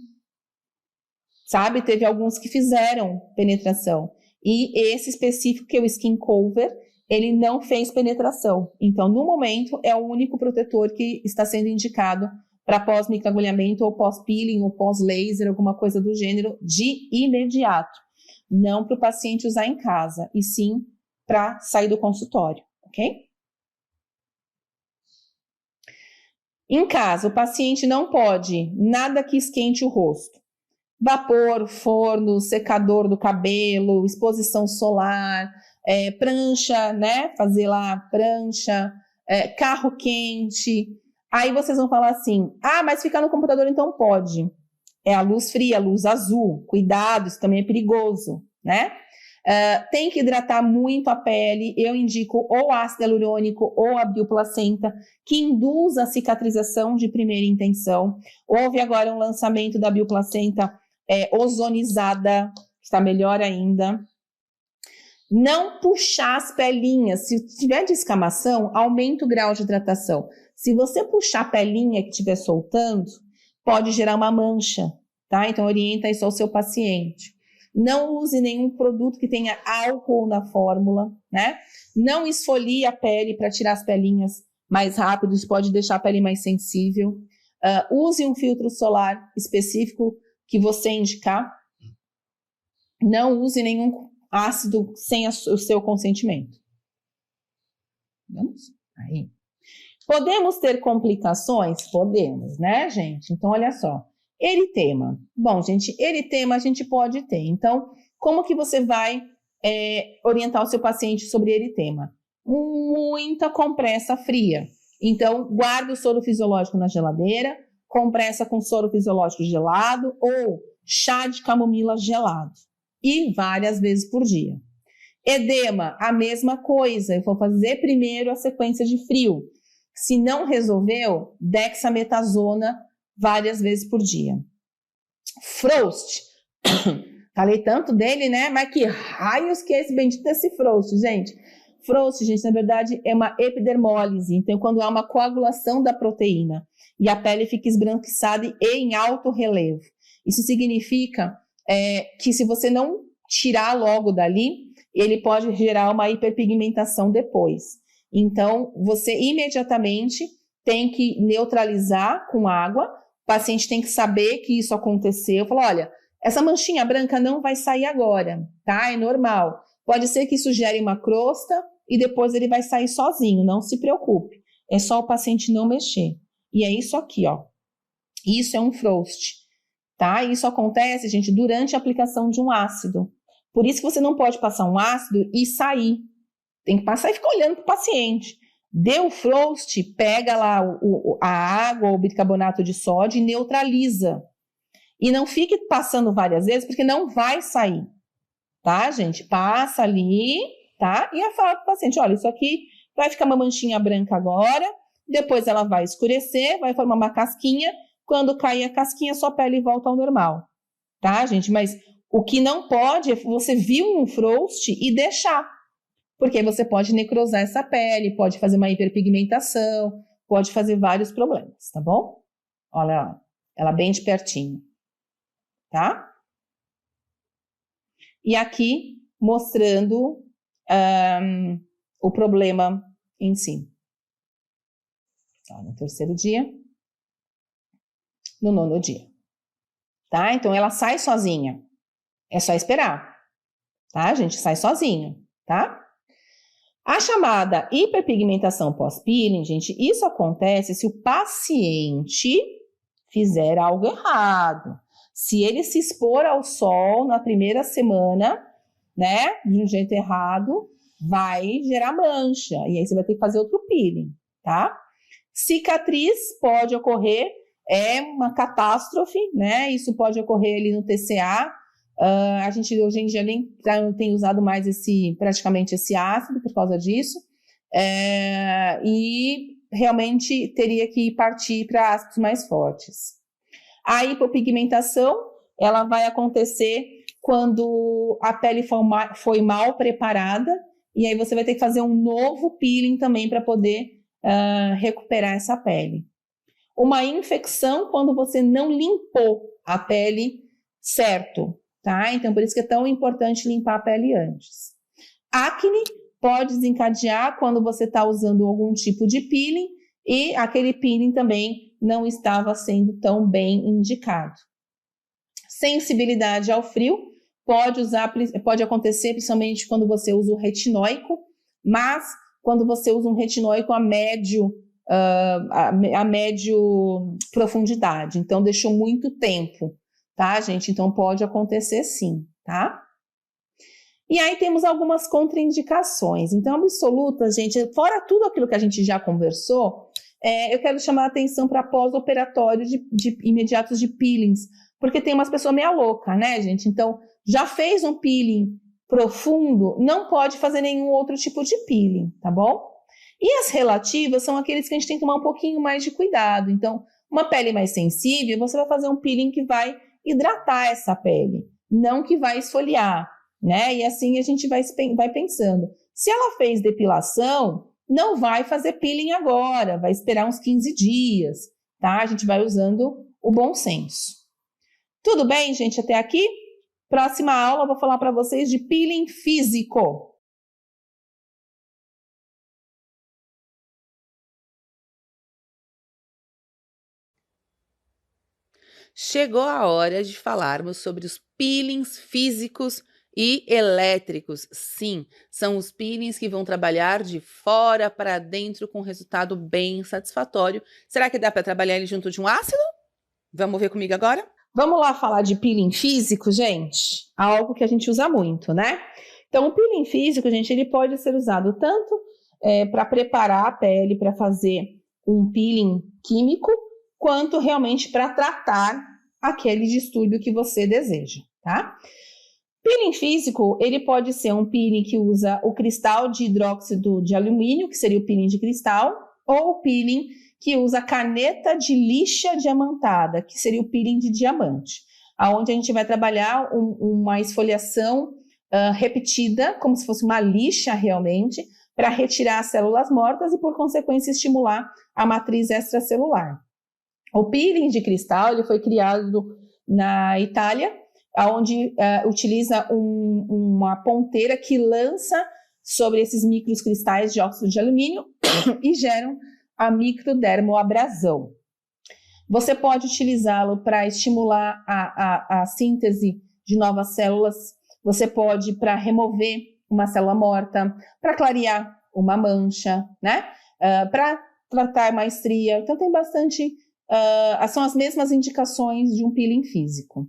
Sabe? Teve alguns que fizeram penetração. E esse específico, que é o Skin Cover, ele não fez penetração. Então, no momento, é o único protetor que está sendo indicado para pós-microagulhamento ou pós-peeling ou pós-laser, alguma coisa do gênero, de imediato. Não para o paciente usar em casa, e sim para sair do consultório, ok? Em casa, o paciente não pode nada que esquente o rosto. Vapor, forno, secador do cabelo, exposição solar, prancha, né? Fazer lá prancha, carro quente. Aí vocês vão falar assim, mas ficar no computador então pode. É a luz fria, a luz azul. Cuidado, isso também é perigoso, né? Tem que hidratar muito a pele. Eu indico ou ácido hialurônico ou a bioplacenta, que induz a cicatrização de primeira intenção. Houve agora um lançamento da bioplacenta ozonizada, que está melhor ainda. Não puxar as pelinhas. Se tiver descamação, aumenta o grau de hidratação. Se você puxar a pelinha que estiver soltando, pode gerar uma mancha, tá? Então, orienta isso ao seu paciente. Não use nenhum produto que tenha álcool na fórmula, né? Não esfolie a pele para tirar as pelinhas mais rápido, isso pode deixar a pele mais sensível. Use um filtro solar específico que você indicar. Não use nenhum ácido sem o seu consentimento. Vamos? Aí. Podemos ter complicações? Podemos, né, gente? Então, olha só. Eritema. Bom, gente, eritema a gente pode ter. Então, como que você vai orientar o seu paciente sobre eritema? Muita compressa fria. Então, guarda o soro fisiológico na geladeira, compressa com soro fisiológico gelado ou chá de camomila gelado. E várias vezes por dia. Edema, a mesma coisa. Eu vou fazer primeiro a sequência de frio. Se não resolveu, dexametasona várias vezes por dia. Frost. Falei tanto dele, né? Mas que raios que é esse bendito desse Frost, gente? Frost, gente, na verdade é uma epidermólise. Então, quando há uma coagulação da proteína e a pele fica esbranquiçada e em alto relevo. Isso significa que se você não tirar logo dali, ele pode gerar uma hiperpigmentação depois. Então, você imediatamente tem que neutralizar com água. O paciente tem que saber que isso aconteceu. Falar, olha, essa manchinha branca não vai sair agora, tá? É normal. Pode ser que isso gere uma crosta e depois ele vai sair sozinho, não se preocupe. É só o paciente não mexer. E é isso aqui, ó. Isso é um Frost, tá? Isso acontece, gente, durante a aplicação de um ácido. Por isso que você não pode passar um ácido e sair. Tem que passar e ficar olhando para o paciente. Deu Frost, pega lá a água, o bicarbonato de sódio e neutraliza. E não fique passando várias vezes, porque não vai sair. Tá, gente? Passa ali, tá? E fala para o paciente, olha, isso aqui vai ficar uma manchinha branca agora, depois ela vai escurecer, vai formar uma casquinha, quando cair a casquinha, sua pele volta ao normal. Tá, gente? Mas o que não pode é você vir um Frost e deixar. Porque você pode necrosar essa pele, pode fazer uma hiperpigmentação, pode fazer vários problemas, tá bom? Olha ela bem de pertinho, tá? E aqui, mostrando o problema em si. No terceiro dia, no 9º dia. Tá? Então, ela sai sozinha. É só esperar. Tá, gente? Sai sozinha, tá? A chamada hiperpigmentação pós-peeling, gente, isso acontece se o paciente fizer algo errado. Se ele se expor ao sol na primeira semana, né, de um jeito errado, vai gerar mancha. E aí você vai ter que fazer outro peeling, tá? Cicatriz pode ocorrer, é uma catástrofe, né? Isso pode ocorrer ali no TCA. A gente hoje em dia nem tem usado mais praticamente esse ácido por causa disso. E realmente teria que partir para ácidos mais fortes. A hipopigmentação, ela vai acontecer quando a pele foi mal preparada, e aí você vai ter que fazer um novo peeling também para poder recuperar essa pele. Uma infecção quando você não limpou a pele certo, tá? Então, por isso que é tão importante limpar a pele antes. Acne pode desencadear quando você está usando algum tipo de peeling e aquele peeling também não estava sendo tão bem indicado. Sensibilidade ao frio pode acontecer principalmente quando você usa o retinóico, mas quando você usa um retinóico a médio profundidade, então deixou muito tempo, tá, gente? Então pode acontecer sim, tá? E aí temos algumas contraindicações. Então, absoluta, gente, fora tudo aquilo que a gente já conversou, eu quero chamar a atenção para pós-operatório de imediatos de peelings, porque tem umas pessoas meio loucas, né, gente? Então, já fez um peeling profundo, não pode fazer nenhum outro tipo de peeling, tá bom? E as relativas são aqueles que a gente tem que tomar um pouquinho mais de cuidado. Então, uma pele mais sensível, você vai fazer um peeling que vai hidratar essa pele, não que vai esfoliar, né? E assim a gente vai pensando. Se ela fez depilação, não vai fazer peeling agora, vai esperar uns 15 dias, tá? A gente vai usando o bom senso. Tudo bem, gente, até aqui? Próxima aula eu vou falar para vocês de peeling físico. Chegou a hora de falarmos sobre os peelings físicos e elétricos. Sim, são os peelings que vão trabalhar de fora para dentro com resultado bem satisfatório. Será que dá para trabalhar ele junto de um ácido? Vamos ver comigo agora? Vamos lá falar de peeling físico, gente? Algo que a gente usa muito, né? Então, o peeling físico, gente, ele pode ser usado tanto para preparar a pele, para fazer um peeling químico, quanto realmente para tratar aquele distúrbio que você deseja, tá? Peeling físico, ele pode ser um peeling que usa o cristal de hidróxido de alumínio, que seria o peeling de cristal, ou o peeling que usa caneta de lixa diamantada, que seria o peeling de diamante, aonde a gente vai trabalhar uma esfoliação repetida, como se fosse uma lixa realmente, para retirar as células mortas e, por consequência, estimular a matriz extracelular. O peeling de cristal ele foi criado na Itália, onde utiliza uma ponteira que lança sobre esses microcristais de óxido de alumínio e geram a microdermoabrasão. Você pode utilizá-lo para estimular a síntese de novas células, você pode para remover uma célula morta, para clarear uma mancha, né? Para tratar maestria. Então tem bastante, são as mesmas indicações de um peeling físico.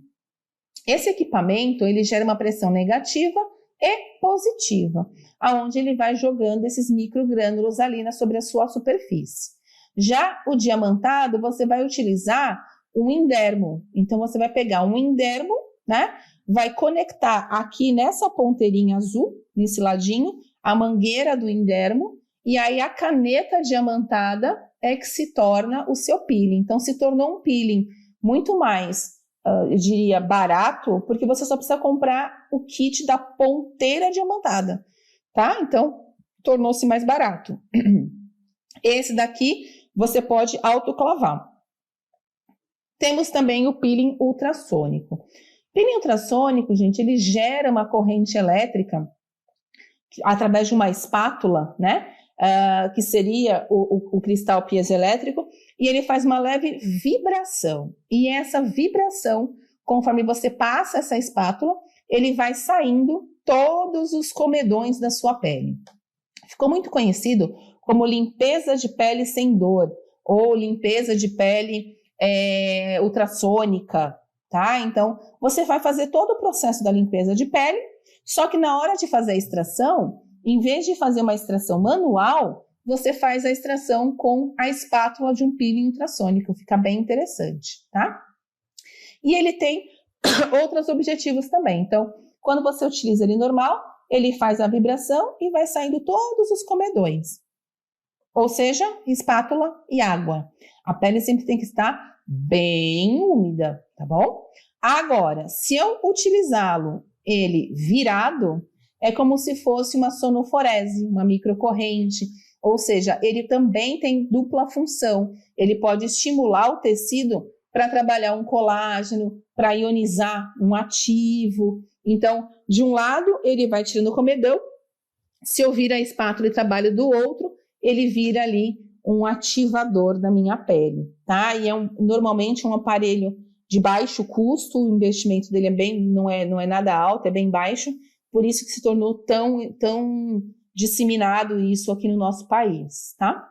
Esse equipamento, ele gera uma pressão negativa e positiva, aonde ele vai jogando esses microgrânulos ali sobre a sua superfície. Já o diamantado, você vai utilizar um endermo. Então, você vai pegar um endermo, né? Vai conectar aqui nessa ponteirinha azul, nesse ladinho, a mangueira do endermo, e aí a caneta diamantada é que se torna o seu peeling. Então, se tornou um peeling muito mais, eu diria, barato, porque você só precisa comprar o kit da ponteira diamantada, tá? Então, tornou-se mais barato. Esse daqui, você pode autoclavar. Temos também o peeling ultrassônico. Peeling ultrassônico, gente, ele gera uma corrente elétrica através de uma espátula, né? Que seria o cristal piezoelétrico, e ele faz uma leve vibração. E essa vibração, conforme você passa essa espátula, ele vai saindo todos os comedões da sua pele. Ficou muito conhecido como limpeza de pele sem dor, ou limpeza de pele ultrassônica, tá? Então, você vai fazer todo o processo da limpeza de pele, só que na hora de fazer a extração, em vez de fazer uma extração manual, você faz a extração com a espátula de um peeling ultrassônico. Fica bem interessante, tá? E ele tem outros objetivos também. Então, quando você utiliza ele normal, ele faz a vibração e vai saindo todos os comedões. Ou seja, espátula e água. A pele sempre tem que estar bem úmida, tá bom? Agora, se eu utilizá-lo ele virado, é como se fosse uma sonoforese, uma microcorrente, ou seja, ele também tem dupla função. Ele pode estimular o tecido para trabalhar um colágeno, para ionizar um ativo. Então, de um lado, ele vai tirando o comedão. Se eu viro a espátula e trabalho do outro, ele vira ali um ativador da minha pele, tá? E normalmente um aparelho de baixo custo, o investimento dele não é nada alto, é bem baixo, por isso que se tornou tão disseminado isso aqui no nosso país, tá?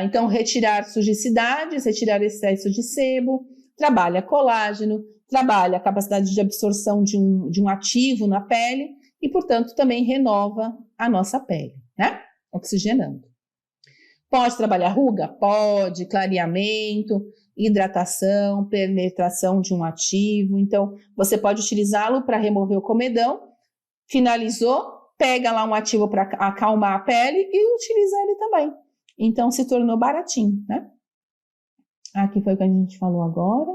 Então, retirar sujidades, retirar excesso de sebo, trabalha colágeno, trabalha a capacidade de absorção de um ativo na pele e, portanto, também renova a nossa pele, né? Oxigenando. Pode trabalhar ruga? Pode, clareamento, hidratação, penetração de um ativo. Então, você pode utilizá-lo para remover o comedão Finalizou, pega lá um ativo para acalmar a pele e utiliza ele também. Então, se tornou baratinho, né? Aqui foi o que a gente falou agora.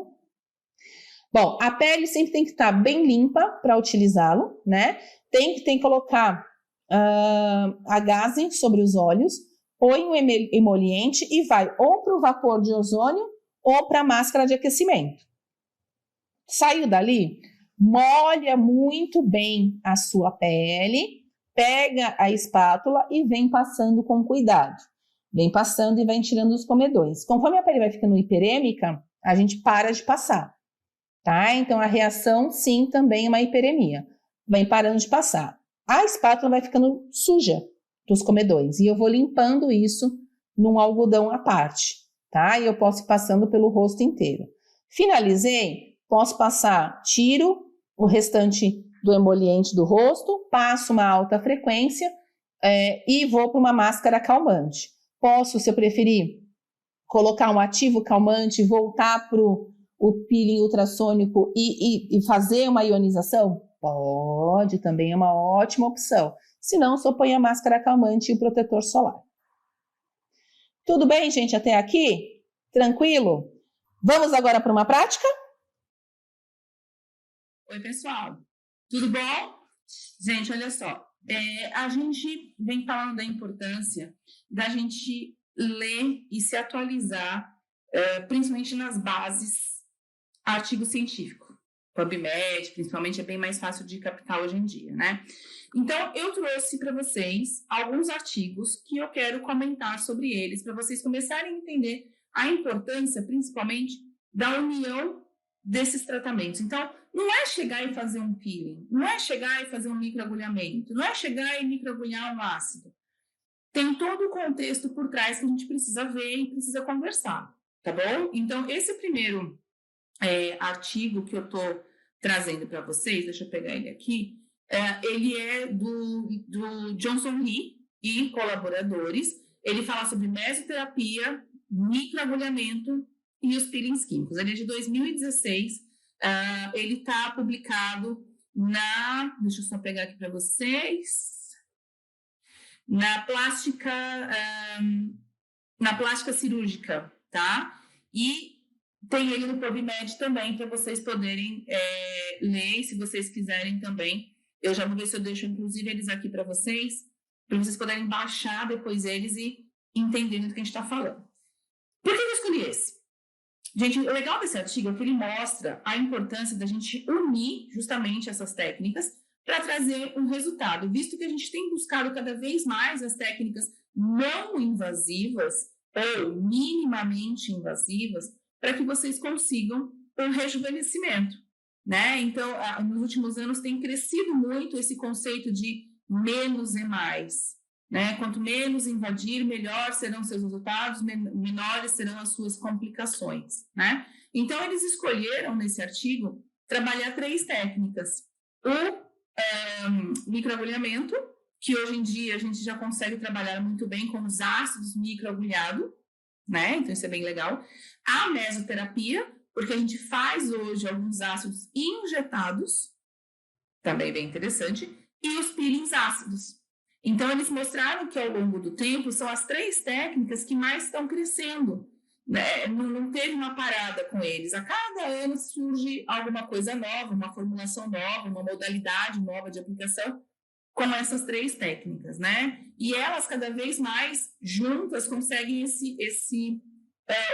Bom, a pele sempre tem que estar bem limpa para utilizá-lo, né? Tem que colocar a gaze sobre os olhos, põe o emoliente e vai ou para o vapor de ozônio ou para a máscara de aquecimento. Saiu dali, molha muito bem a sua pele, pega a espátula e vem passando com cuidado. Vem passando e vai tirando os comedões. Conforme a pele vai ficando hiperêmica, a gente para de passar, tá? Então, a reação, sim, também é uma hiperemia. Vem parando de passar. A espátula vai ficando suja dos comedões e eu vou limpando isso num algodão à parte, tá? E eu posso ir passando pelo rosto inteiro. Finalizei, posso passar, tiro o restante do emoliente do rosto, passo uma alta frequência e vou para uma máscara calmante. Posso, se eu preferir, colocar um ativo calmante, voltar para o peeling ultrassônico e fazer uma ionização? Pode, também é uma ótima opção. Se não, só põe a máscara calmante e o protetor solar. Tudo bem, gente, até aqui? Tranquilo? Vamos agora para uma prática? Oi, pessoal. Tudo bom? Gente, olha só. A gente vem falando da importância da gente ler e se atualizar, principalmente nas bases, artigo científico. PubMed, principalmente, é bem mais fácil de captar hoje em dia, né? Então, eu trouxe para vocês alguns artigos que eu quero comentar sobre eles, para vocês começarem a entender a importância, principalmente, da união desses tratamentos. Então, não é chegar e fazer um peeling, não é chegar e fazer um microagulhamento, não é chegar e microagulhar um ácido. Tem todo o contexto por trás que a gente precisa ver e precisa conversar, tá bom? Então, esse primeiro artigo que eu estou trazendo para vocês, deixa eu pegar ele aqui, ele é do Johnson Lee e colaboradores. Ele fala sobre mesoterapia, microagulhamento e os peelings químicos. Ele é de 2016, ele está publicado deixa eu só pegar aqui para vocês, na plástica cirúrgica, tá? E tem ele no PubMed também, para vocês poderem ler, se vocês quiserem também. Eu já vou ver se eu deixo, inclusive, eles aqui para vocês poderem baixar depois eles e entenderem do que a gente está falando. Por que eu escolhi esse? Gente, o legal desse artigo é que ele mostra a importância da gente unir justamente essas técnicas para trazer um resultado, visto que a gente tem buscado cada vez mais as técnicas não invasivas ou minimamente invasivas para que vocês consigam um rejuvenescimento, né? Então, nos últimos anos tem crescido muito esse conceito de menos é mais, né? Quanto menos invadir, melhor serão seus resultados, menores serão as suas complicações, né? Então, eles escolheram nesse artigo trabalhar 3 técnicas. O microagulhamento, que hoje em dia a gente já consegue trabalhar muito bem com os ácidos microagulhados, né? Então, isso é bem legal. A mesoterapia, porque a gente faz hoje alguns ácidos injetados, também bem interessante, e os peelings ácidos. Então, eles mostraram que ao longo do tempo são as 3 técnicas que mais estão crescendo, né? Não teve uma parada com eles. A cada ano surge alguma coisa nova, uma formulação nova, uma modalidade nova de aplicação com essas 3 técnicas, né? E elas, cada vez mais, juntas, conseguem esse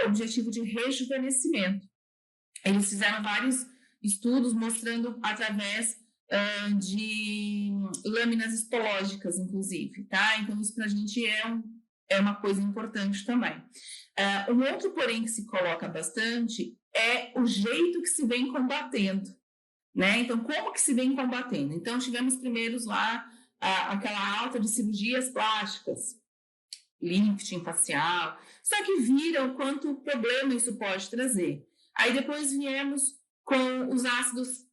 objetivo de rejuvenescimento. Eles fizeram vários estudos mostrando através de lâminas histológicas, inclusive, tá? Então, isso para a gente é uma coisa importante também. Um outro, porém, que se coloca bastante é o jeito que se vem combatendo, né? Então, como que se vem combatendo? Então, tivemos primeiros lá aquela alta de cirurgias plásticas, lifting facial, só que viram quanto problema isso pode trazer. Aí depois viemos com os ácidos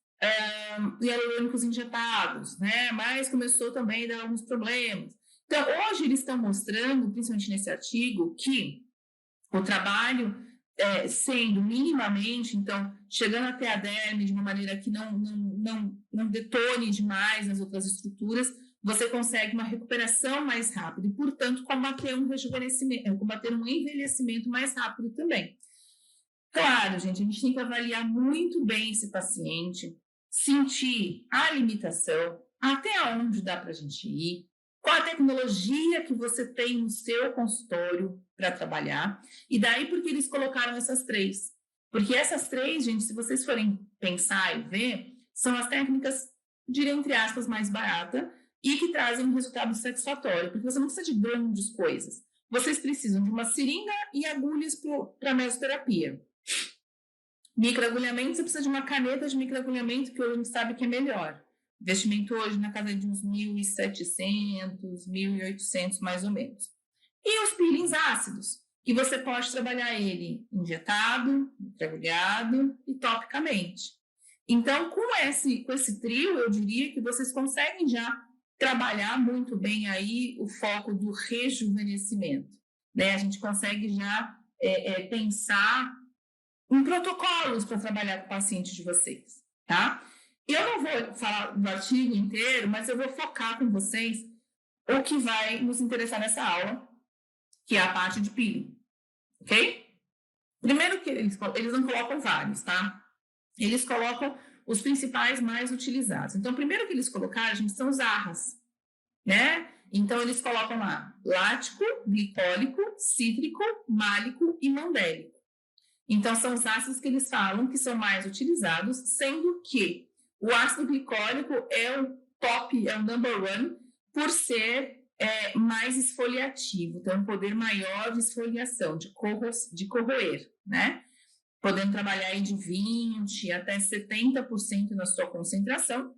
hialurônicos injetados, né? Mas começou também a dar alguns problemas. Então, hoje eles estão mostrando, principalmente nesse artigo, que o trabalho sendo minimamente, então, chegando até a derme de uma maneira que não detone demais as outras estruturas, você consegue uma recuperação mais rápida e, portanto, combater um rejuvenescimento, combater um envelhecimento mais rápido também. Claro, gente, a gente tem que avaliar muito bem esse paciente, sentir a limitação, até onde dá para a gente ir, qual a tecnologia que você tem no seu consultório para trabalhar, e daí porque eles colocaram essas 3. Porque essas 3, gente, se vocês forem pensar e ver, são as técnicas, diria entre aspas, mais baratas e que trazem um resultado satisfatório, porque você não precisa de grandes coisas. Vocês precisam de uma seringa e agulhas para mesoterapia. Microagulhamento, você precisa de uma caneta de microagulhamento, que hoje a gente sabe que é melhor. Investimento hoje na casa de uns 1.700, 1.800 mais ou menos. E os peelings ácidos, que você pode trabalhar ele injetado, microagulhado e topicamente. Então, com esse trio, eu diria que vocês conseguem já trabalhar muito bem aí o foco do rejuvenescimento, né? A gente consegue já pensar em protocolos para trabalhar com o paciente de vocês, tá? Eu não vou falar do artigo inteiro, mas eu vou focar com vocês o que vai nos interessar nessa aula, que é a parte de peeling, ok? Primeiro que eles não colocam vários, tá? Eles colocam os principais mais utilizados. Então, primeiro que eles colocaram, gente, são os ARRAs, né? Então, eles colocam lá lático, glicólico, cítrico, málico e mandélico. Então, são os ácidos que eles falam que são mais utilizados, sendo que o ácido glicólico é o top, é o number one, por ser mais esfoliativo, tem um poder maior de esfoliação, de corroer, né? Podendo trabalhar aí de 20% até 70% na sua concentração.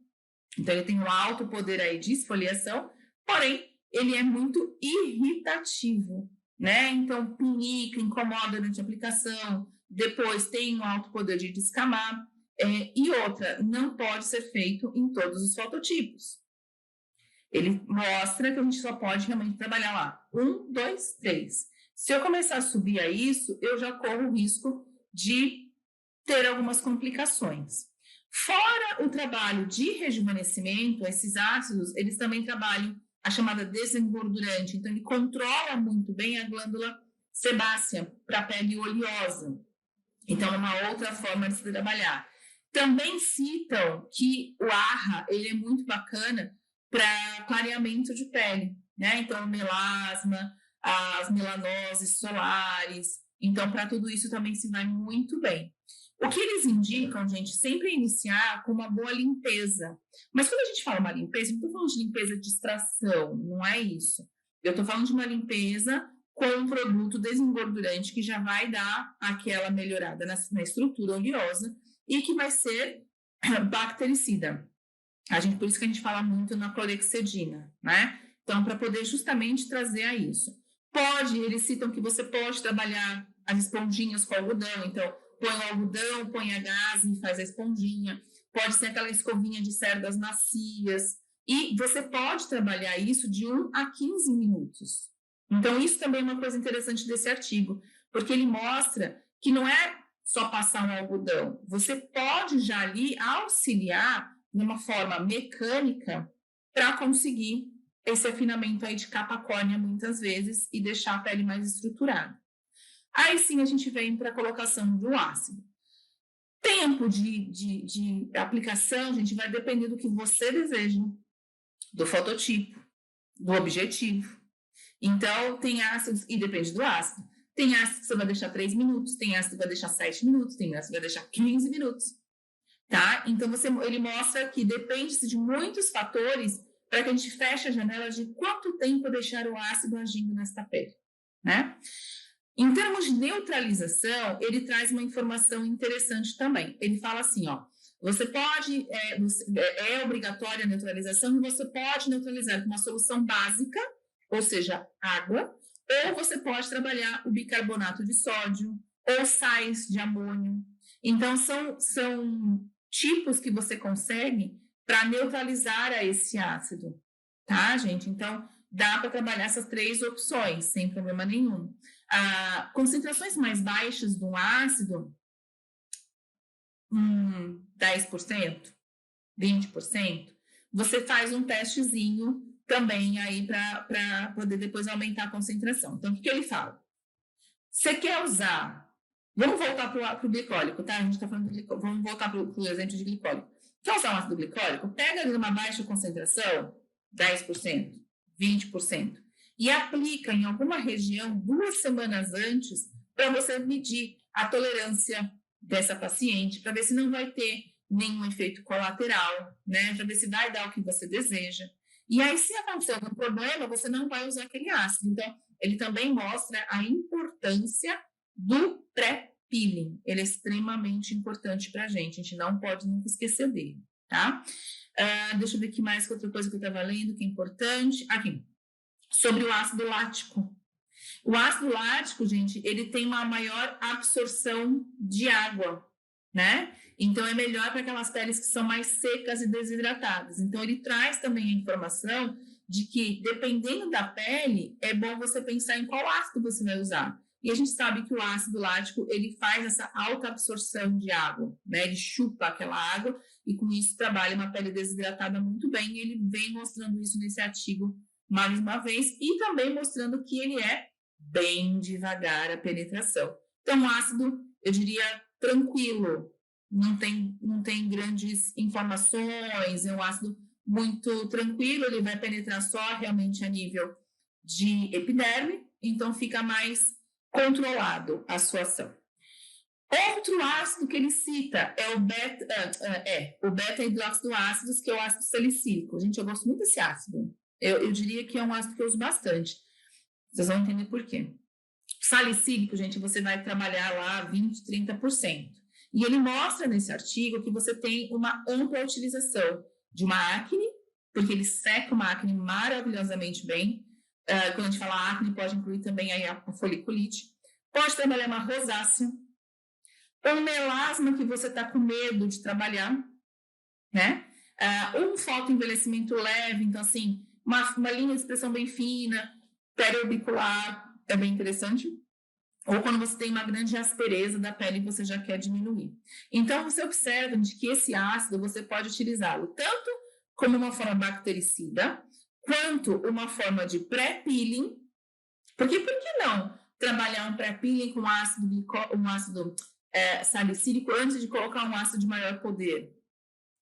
Então, ele tem um alto poder aí de esfoliação, porém, ele é muito irritativo, né? Então, pinica, incomoda durante a aplicação, depois tem um alto poder de descamar, e outra, não pode ser feito em todos os fototipos. Ele mostra que a gente só pode realmente trabalhar lá 1, 2, 3. Se eu começar a subir a isso, eu já corro o risco de ter algumas complicações. Fora o trabalho de rejuvenescimento, esses ácidos, eles também trabalham a chamada desengordurante. Então, ele controla muito bem a glândula sebácea para a pele oleosa. Então, é uma outra forma de se trabalhar. Também citam que o ARRA, ele é muito bacana para clareamento de pele, né? Então, o melasma, as melanoses solares. Então, para tudo isso também se vai muito bem. O que eles indicam, gente, sempre é iniciar com uma boa limpeza. Mas quando a gente fala uma limpeza, não estou falando de limpeza de extração, não é isso. Eu estou falando de uma limpeza com um produto desengordurante que já vai dar aquela melhorada na estrutura oleosa e que vai ser bactericida. Por isso que a gente fala muito na clorexidina, né? Então, para poder justamente trazer a isso. Eles citam que você pode trabalhar as esponjinhas com algodão, então põe o algodão, põe a gaze e faz a esponjinha. Pode ser aquela escovinha de cerdas macias. E você pode trabalhar isso de 1 a 15 minutos. Então, isso também é uma coisa interessante desse artigo, porque ele mostra que não é só passar um algodão. Você pode já ali auxiliar de uma forma mecânica para conseguir esse afinamento aí de capa córnea muitas vezes e deixar a pele mais estruturada. Aí sim a gente vem para a colocação do ácido. Tempo de aplicação, gente, vai depender do que você deseja, do fototipo, do objetivo. Então, tem ácidos, e depende do ácido. Tem ácido que você vai deixar 3 minutos, tem ácido que vai deixar 7 minutos, tem ácido que vai deixar 15 minutos. Tá? Então, ele mostra que depende de muitos fatores para que a gente feche a janela de quanto tempo deixar o ácido agindo nesta pele, né? Em termos de neutralização, ele traz uma informação interessante também. Ele fala assim, ó, você pode, é obrigatória a neutralização, e você pode neutralizar com uma solução básica, ou seja, água, ou você pode trabalhar o bicarbonato de sódio, ou sais de amônio. Então, são tipos que você consegue para neutralizar esse ácido, tá, gente? Então, dá para trabalhar essas 3 opções, sem problema nenhum. Concentrações mais baixas de um ácido, 10%, 20%, você faz um testezinho também aí para poder depois aumentar a concentração. Então, o que ele fala? Você quer usar... Vamos voltar para o glicólico, tá? A gente está falando do glicólico. Vamos voltar para o exemplo de glicólico. Quer usar um ácido glicólico? Pega ali uma baixa concentração, 10%, 20%, e aplica em alguma região 2 semanas antes para você medir a tolerância dessa paciente, para ver se não vai ter nenhum efeito colateral, né? Para ver se vai dar o que você deseja. E aí, se acontecer algum problema, você não vai usar aquele ácido. Então, ele também mostra a importância do pré-peeling. Ele é extremamente importante para a gente não pode nunca esquecer dele, tá? Deixa eu ver aqui mais que outra coisa que eu estava lendo, que é importante. Aqui, sobre o ácido lático. O ácido lático, gente, ele tem uma maior absorção de água, né? Então, é melhor para aquelas peles que são mais secas e desidratadas. Então, ele traz também a informação de que, dependendo da pele, é bom você pensar em qual ácido você vai usar. E a gente sabe que o ácido lático, ele faz essa alta absorção de água, né? Ele chupa aquela água e, com isso, trabalha uma pele desidratada muito bem. E ele vem mostrando isso nesse artigo mais uma vez e também mostrando que ele é bem devagar a penetração. Então, o ácido, eu diria, tranquilo, não tem grandes informações, é um ácido muito tranquilo, ele vai penetrar só realmente a nível de epiderme, então fica mais controlado a sua ação. Outro ácido que ele cita é o beta-hidróxido ácidos, que é o ácido salicílico. Gente, eu gosto muito desse ácido. Eu diria que é um ácido que eu uso bastante. Vocês vão entender por quê. Salicílico, gente, você vai trabalhar lá 20%, 30%. E ele mostra nesse artigo que você tem uma ampla utilização de uma acne, porque ele seca uma acne maravilhosamente bem. Quando a gente fala acne, pode incluir também aí a foliculite. Pode trabalhar uma rosácea. Um melasma que você está com medo de trabalhar, né? Um fotoenvelhecimento leve, então, assim, uma linha de expressão bem fina, periorbicular, é bem interessante. Ou quando você tem uma grande aspereza da pele e você já quer diminuir. Então, você observa de que esse ácido você pode utilizá-lo tanto como uma forma bactericida, quanto uma forma de pré-peeling. Porque por que não trabalhar um pré-peeling com um ácido salicílico antes de colocar um ácido de maior poder?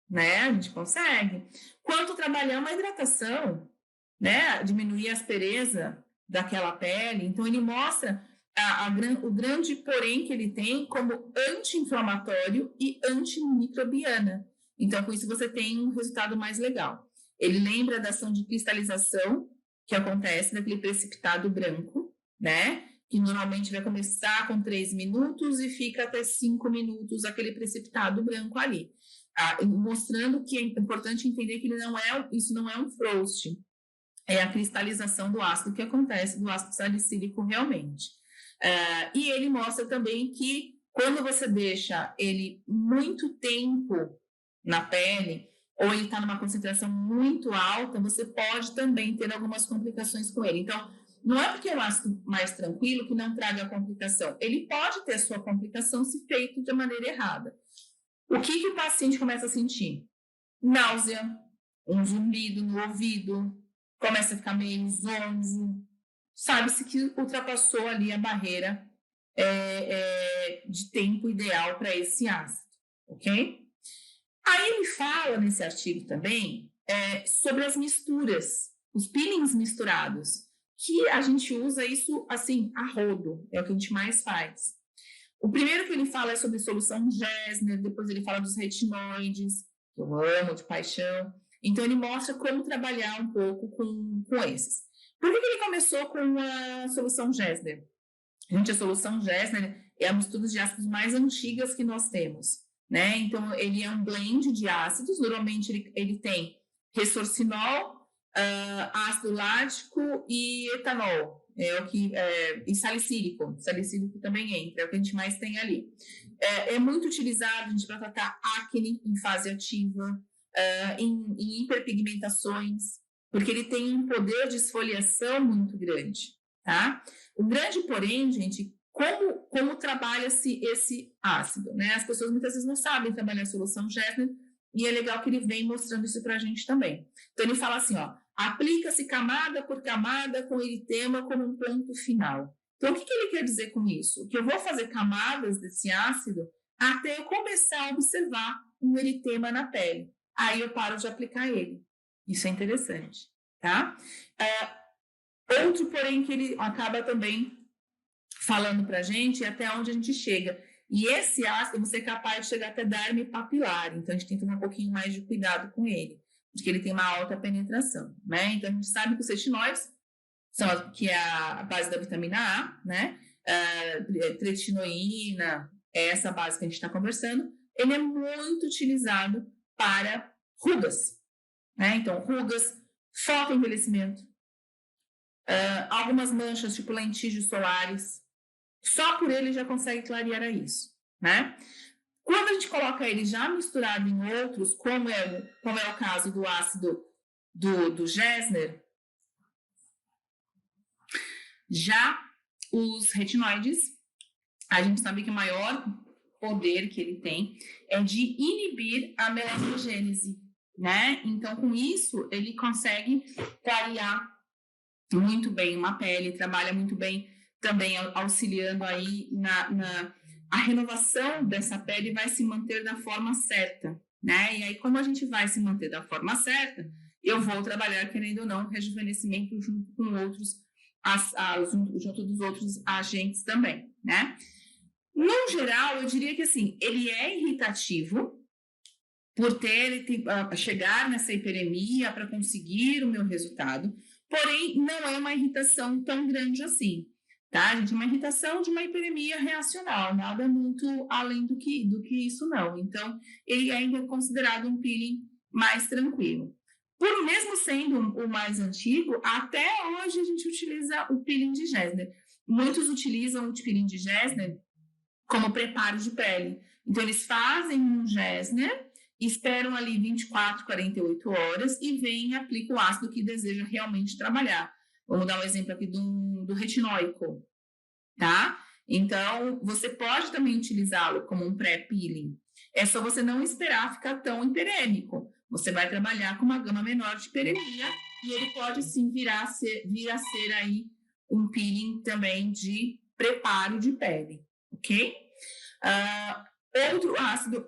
Né? A gente consegue. Quanto trabalhar uma hidratação, né? Diminuir a aspereza daquela pele. Então, ele mostra o grande porém que ele tem como anti-inflamatório e antimicrobiana. Então, com isso, você tem um resultado mais legal. Ele lembra da ação de cristalização que acontece naquele precipitado branco, né? Que normalmente vai começar com 3 minutos e fica até 5 minutos aquele precipitado branco ali. Mostrando que é importante entender que isso não é um frost, é a cristalização do ácido que acontece, do ácido salicílico realmente. E ele mostra também que quando você deixa ele muito tempo na pele, ou ele está numa concentração muito alta, você pode também ter algumas complicações com ele. Então, não é porque é um ácido mais tranquilo que não traga complicação. Ele pode ter sua complicação se feito de maneira errada. O que o paciente começa a sentir? Náusea, um zumbido no ouvido, começa a ficar meio zonzo. Sabe-se que ultrapassou ali a barreira de tempo ideal para esse ácido, ok? Aí ele fala nesse artigo também sobre as misturas, os peelings misturados, que a gente usa isso assim, a rodo, é o que a gente mais faz. O primeiro que ele fala é sobre solução Gessner, depois ele fala dos retinoides, que eu amo de paixão. Então, ele mostra como trabalhar um pouco com esses. Por que ele começou com a solução Gessner? Gente, a solução Gessner é a mistura de ácidos mais antigas que nós temos, né? Então, ele é um blend de ácidos. Normalmente, ele tem ressorcinol, ácido lático e etanol. E salicílico. Salicílico também entra, é o que a gente mais tem ali. É muito utilizado, gente, para tratar acne em fase ativa, em hiperpigmentações, porque ele tem um poder de esfoliação muito grande. tá? O grande porém, gente, como trabalha-se esse ácido, né? As pessoas muitas vezes não sabem trabalhar a solução Gessner, e é legal que ele vem mostrando isso para a gente também. Então, ele fala assim, ó, aplica-se camada por camada com eritema como um ponto final. Então, o que ele quer dizer com isso? Que eu vou fazer camadas desse ácido até eu começar a observar um eritema na pele. Aí eu paro de aplicar ele. Isso é interessante, tá? Outro, porém, que ele acaba também falando para a gente é até onde a gente chega. E esse ácido, você é capaz de chegar até derme papilar. Então, a gente tem que tomar um pouquinho mais de cuidado com ele, porque ele tem uma alta penetração, né? Então, a gente sabe que os retinóides, que é a base da vitamina A, né? Tretinoína, é essa base que a gente está conversando, ele é muito utilizado para rugas, né? Então, rugas, fotoenvelhecimento, algumas manchas, tipo lentígios solares, só por ele já consegue clarear isso, né? Quando a gente coloca ele já misturado em outros, como é o caso do ácido do Gessner, já os retinoides, a gente sabe que o maior poder que ele tem é de inibir a melanogênese, né? Então, com isso, ele consegue clarear muito bem uma pele, trabalha muito bem também auxiliando aí a renovação dessa pele vai se manter da forma certa, né? E aí, como a gente vai se manter da forma certa, eu vou trabalhar, querendo ou não, rejuvenescimento junto com outros, junto dos outros agentes também, né? No geral, eu diria que, assim, ele é irritativo por chegar nessa hiperemia para conseguir o meu resultado, porém, não é uma irritação tão grande assim, tá, gente? É uma irritação de uma hiperemia reacional, nada muito além do que isso, não. Então, ele ainda é considerado um peeling mais tranquilo. Por mesmo sendo o mais antigo, até hoje a gente utiliza o peeling de Gessner. Muitos utilizam o peeling de Gessner como preparo de pele. Então, eles fazem um Gessner, esperam ali 24, 48 horas e vêm e aplicam o ácido que deseja realmente trabalhar. Vamos dar um exemplo aqui do retinóico, tá? Então, você pode também utilizá-lo como um pré-peeling. É só você não esperar ficar tão hiperêmico. Você vai trabalhar com uma gama menor de hiperemia e ele pode sim vir a ser aí um peeling também de preparo de pele, ok? Outro ácido,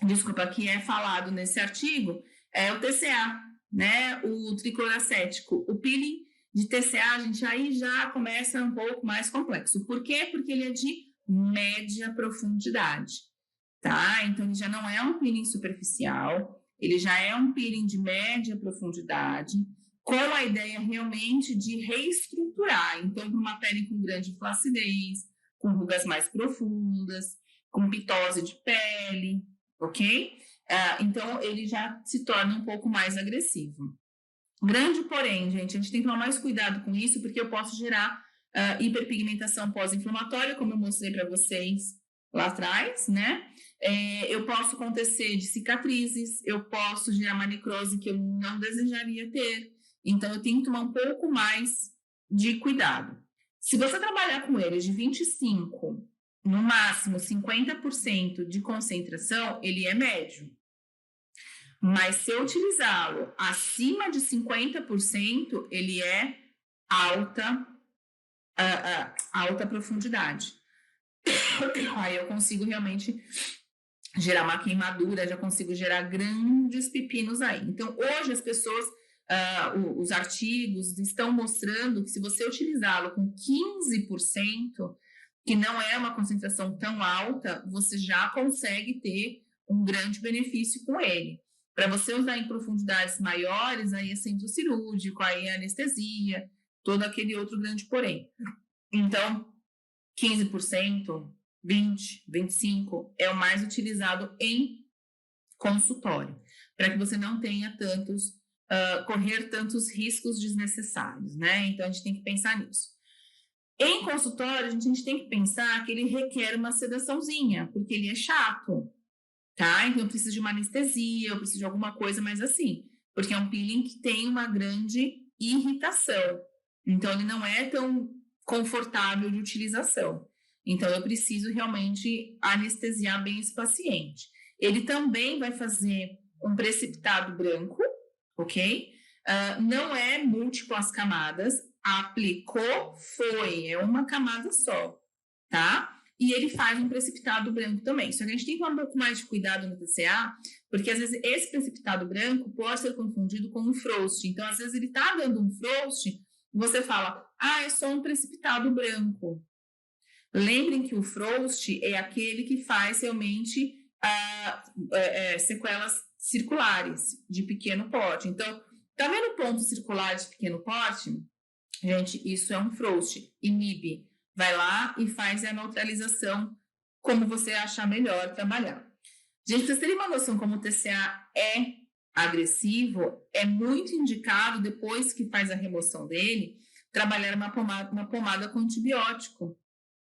desculpa, que é falado nesse artigo é o TCA, né? O tricloracético. O peeling de TCA, gente, aí já começa um pouco mais complexo. Por quê? Porque ele é de média profundidade, tá? Então, ele já não é um peeling superficial, ele já é um peeling de média profundidade, com a ideia realmente de reestruturar. Então, para uma pele com grande flacidez, com rugas mais profundas, com pitose de pele, ok? Então, ele já se torna um pouco mais agressivo. Grande porém, gente, a gente tem que tomar mais cuidado com isso, porque eu posso gerar hiperpigmentação pós-inflamatória, como eu mostrei para vocês lá atrás, né? Eu posso acontecer de cicatrizes, eu posso gerar uma necrose que eu não desejaria ter. Então, eu tenho que tomar um pouco mais de cuidado. Se você trabalhar com ele de 25%, no máximo 50% de concentração, ele é médio. Mas se eu utilizá-lo acima de 50%, ele é alta profundidade. Aí eu consigo realmente gerar uma queimadura, já consigo gerar grandes pepinos aí. Então, hoje as pessoas, os artigos estão mostrando que se você utilizá-lo com 15%, que não é uma concentração tão alta, você já consegue ter um grande benefício com ele. Para você usar em profundidades maiores, aí é centro cirúrgico, aí é anestesia, todo aquele outro grande porém. Então, 15%, 20%, 25% é o mais utilizado em consultório, para que você não tenha correr tantos riscos desnecessários, né? Então, a gente tem que pensar nisso. Em consultório, a gente tem que pensar que ele requer uma sedaçãozinha, porque ele é chato, tá? Então, eu preciso de uma anestesia, eu preciso de alguma coisa mais assim, porque é um peeling que tem uma grande irritação, Então, ele não é tão confortável de utilização. Então, eu preciso realmente anestesiar bem esse paciente. Ele também vai fazer um precipitado branco, ok? Não é múltiplas camadas, aplicou, foi, é uma camada só, tá? E ele faz um precipitado branco também. Só que a gente tem que tomar um pouco mais de cuidado no TCA, porque às vezes esse precipitado branco pode ser confundido com um frost. Então, às vezes ele tá dando um frost, e você fala, é só um precipitado branco. Lembrem que o frost é aquele que faz realmente sequelas circulares de pequeno porte. Então, tá vendo ponto circular de pequeno porte? Gente, isso é um frost. Inibe. Vai lá e faz a neutralização como você achar melhor trabalhar. Gente, para vocês terem uma noção como o TCA é agressivo, é muito indicado, depois que faz a remoção dele, trabalhar uma pomada com antibiótico,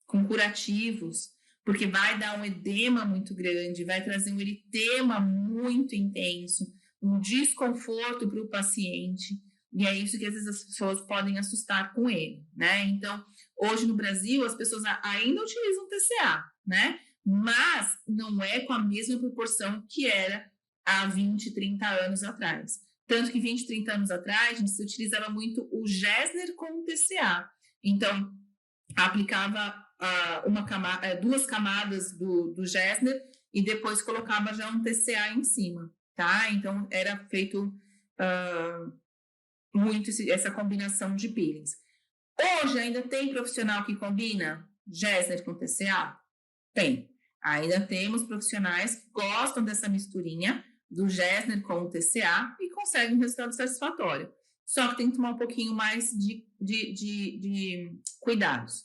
com curativos, porque vai dar um edema muito grande, vai trazer um eritema muito intenso, um desconforto para o paciente, e é isso que às vezes as pessoas podem assustar com ele, né? Então, hoje no Brasil, as pessoas ainda utilizam TCA, né? Mas não é com a mesma proporção que era há 20, 30 anos atrás. Tanto que 20, 30 anos atrás, a gente se utilizava muito o Gessner com o TCA. Então, aplicava duas camadas do Gessner e depois colocava já um TCA em cima, tá? Então, era feito muito essa combinação de peelings. Hoje ainda tem profissional que combina Gessner com TCA? Tem. Ainda temos profissionais que gostam dessa misturinha do Gessner com o TCA e conseguem um resultado satisfatório. Só que tem que tomar um pouquinho mais de cuidados.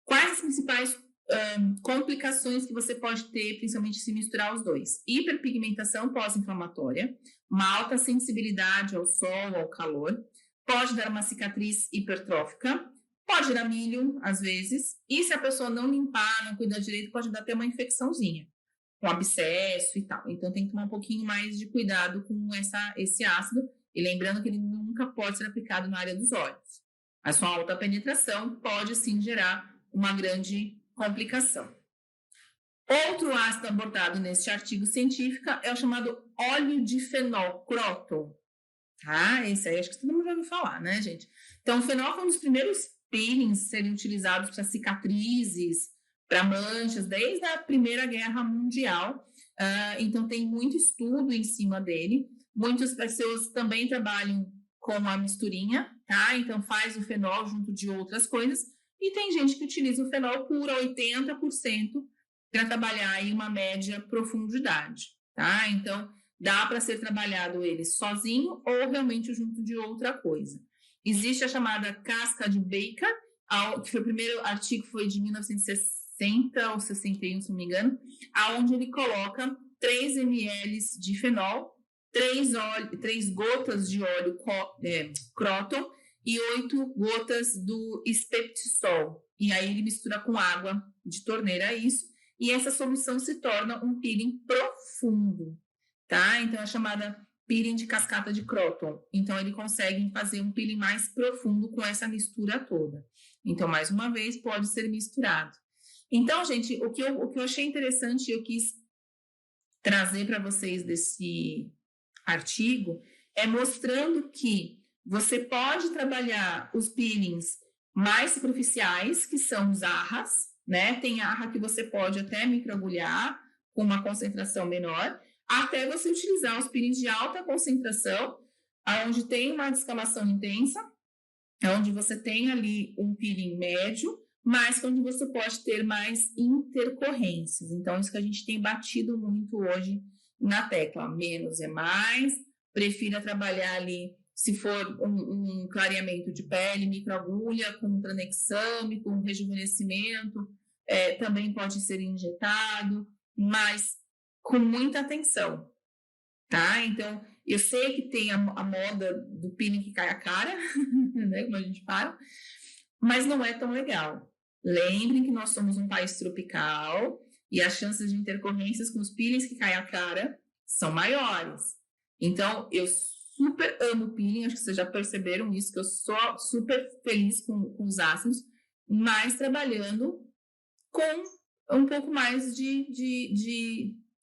Quais as principais complicações que você pode ter, principalmente se misturar os dois? Hiperpigmentação pós-inflamatória, uma alta sensibilidade ao sol, ao calor, pode dar uma cicatriz hipertrófica, pode dar milho, às vezes, e se a pessoa não limpar, não cuidar direito, pode dar até uma infecçãozinha, um abscesso e tal. Então, tem que tomar um pouquinho mais de cuidado com esse ácido, e lembrando que ele nunca pode ser aplicado na área dos olhos. A sua alta penetração pode, sim, gerar uma grande complicação. Outro ácido abordado neste artigo científico é o chamado óleo de fenol, Croton. Esse aí acho que todo mundo já ouviu falar, né, gente? Então, o fenol foi um dos primeiros peelings a serem utilizados para cicatrizes, para manchas, desde a Primeira Guerra Mundial. Então, tem muito estudo em cima dele. Muitas pessoas também trabalham com a misturinha, tá? Então, faz o fenol junto de outras coisas. E tem gente que utiliza o fenol puro a 80% para trabalhar em uma média profundidade, tá? Então, dá para ser trabalhado ele sozinho ou realmente junto de outra coisa. Existe a chamada casca de Baker, que foi o primeiro artigo, foi de 1960 ou 61, se não me engano, aonde ele coloca 3 ml de fenol, 3 gotas de óleo Croton e 8 gotas do Speptisol. E aí ele mistura com água de torneira isso, e essa solução se torna um peeling profundo, tá? Então, é chamada peeling de cascata de Croton. Então, ele consegue fazer um peeling mais profundo com essa mistura toda. Então, mais uma vez, pode ser misturado. Então, gente, o que eu achei interessante e eu quis trazer para vocês desse artigo é mostrando que você pode trabalhar os peelings mais superficiais, que são os arras, né? Tem arra que você pode até microagulhar com uma concentração menor, até você utilizar os peelings de alta concentração, onde tem uma descamação intensa, onde você tem ali um peeling médio, mas onde você pode ter mais intercorrências. Então, isso que a gente tem batido muito hoje na tecla. Menos é mais, prefira trabalhar ali, se for um clareamento de pele, microagulha, com tranexame, com rejuvenescimento, também pode ser injetado, mas com muita atenção, tá? Então, eu sei que tem a moda do peeling que cai a cara, né, como a gente fala, mas não é tão legal. Lembrem que nós somos um país tropical e as chances de intercorrências com os peelings que caem a cara são maiores. Então, eu super amo o peeling, acho que vocês já perceberam isso, que eu sou super feliz com os ácidos, mas trabalhando com um pouco mais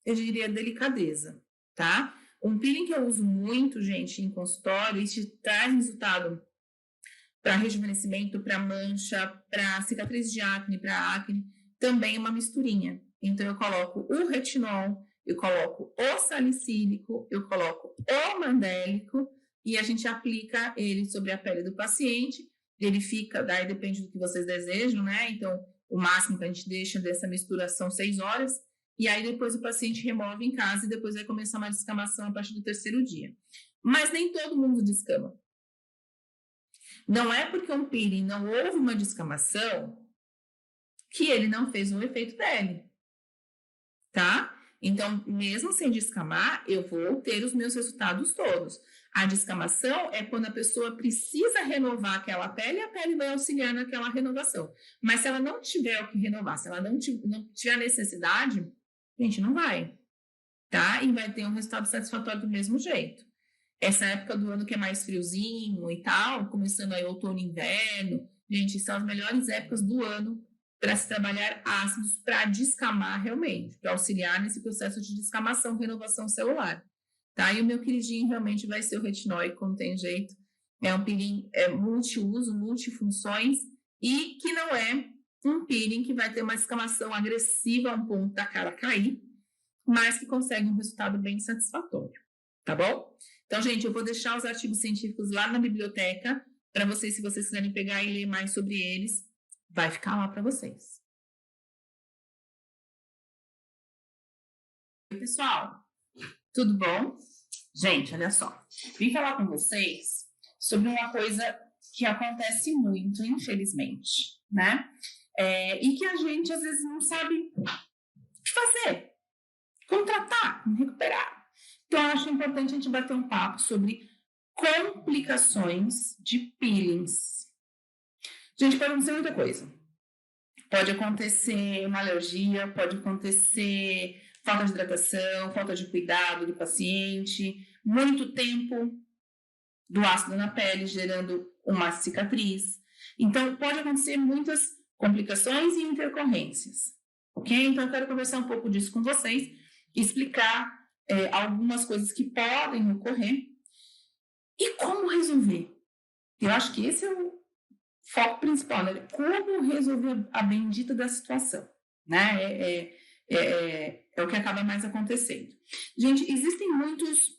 eu diria, delicadeza, tá? Um peeling que eu uso muito, gente, em consultório, e te traz resultado para rejuvenescimento, para mancha, para cicatriz de acne, para acne, também uma misturinha. Então, eu coloco o retinol, eu coloco o salicílico, eu coloco o mandélico e a gente aplica ele sobre a pele do paciente. Ele fica, daí depende do que vocês desejam, né? Então, o máximo que a gente deixa dessa mistura são 6 horas. E aí, depois o paciente remove em casa e depois vai começar uma descamação a partir do 3º dia. Mas nem todo mundo descama. Não é porque um peeling não houve uma descamação que ele não fez o efeito dele, tá? Então, mesmo sem descamar, eu vou ter os meus resultados todos. A descamação é quando a pessoa precisa renovar aquela pele e a pele vai auxiliar naquela renovação. Mas se ela não tiver o que renovar, se ela não tiver necessidade, gente, não vai, tá? E vai ter um resultado satisfatório do mesmo jeito. Essa época do ano que é mais friozinho e tal, começando aí outono e inverno, gente, são as melhores épocas do ano para se trabalhar ácidos para descamar realmente, para auxiliar nesse processo de descamação, renovação celular, tá? E o meu queridinho realmente vai ser o retinol, não tem jeito. É um peeling multiuso, multifunções e que não é um peeling que vai ter uma descamação agressiva a um ponto da cara cair, mas que consegue um resultado bem satisfatório, tá bom? Então, gente, eu vou deixar os artigos científicos lá na biblioteca para vocês, se vocês quiserem pegar e ler mais sobre eles, vai ficar lá para vocês. Oi, pessoal, tudo bom? Gente, olha só, vim falar com vocês sobre uma coisa que acontece muito, infelizmente, né? E que a gente, às vezes, não sabe o que fazer, como tratar, como recuperar. Então, eu acho importante a gente bater um papo sobre complicações de peelings. Gente, pode acontecer muita coisa. Pode acontecer uma alergia, pode acontecer falta de hidratação, falta de cuidado do paciente, muito tempo do ácido na pele gerando uma cicatriz. Então, pode acontecer muitas complicações e intercorrências, ok? Então, eu quero conversar um pouco disso com vocês e explicar algumas coisas que podem ocorrer e como resolver. Eu acho que esse é o foco principal, né? Como resolver a bendita da situação, né? É o que acaba mais acontecendo. Gente, existem muitos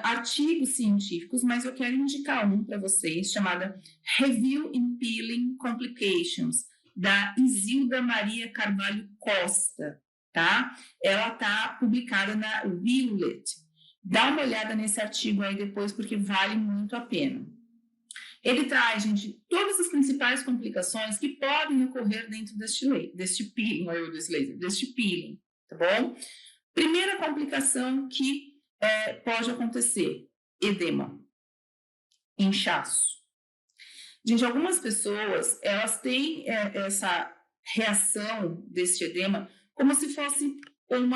artigos científicos, mas eu quero indicar um para vocês, chamada Review in Peeling Complications, da Isilda Maria Carvalho Costa, tá? Ela está publicada na Violet. Dá uma olhada nesse artigo aí depois, porque vale muito a pena. Ele traz, gente, todas as principais complicações que podem ocorrer dentro deste peeling, tá bom? Primeira complicação que pode acontecer, edema, inchaço. Gente, algumas pessoas, elas têm essa reação deste edema como se fosse como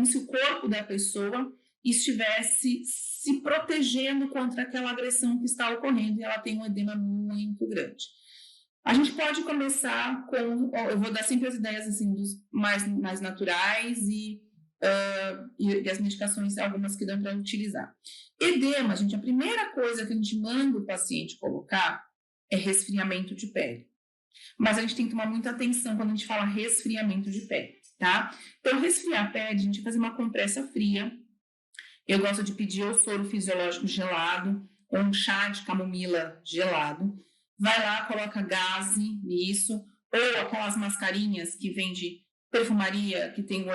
se o corpo da pessoa estivesse se protegendo contra aquela agressão que está ocorrendo e ela tem um edema muito grande. A gente pode começar com, eu vou dar sempre as ideias assim dos mais naturais e as medicações, algumas que dão para utilizar. Edema, gente, a primeira coisa que a gente manda o paciente colocar é resfriamento de pele. Mas a gente tem que tomar muita atenção quando a gente fala resfriamento de pele, tá? Então, resfriar a pele, a gente vai fazer uma compressa fria. Eu gosto de pedir ou soro fisiológico gelado, ou um chá de camomila gelado. Vai lá, coloca gaze nisso, ou aquelas mascarinhas que vem de perfumaria, que tem o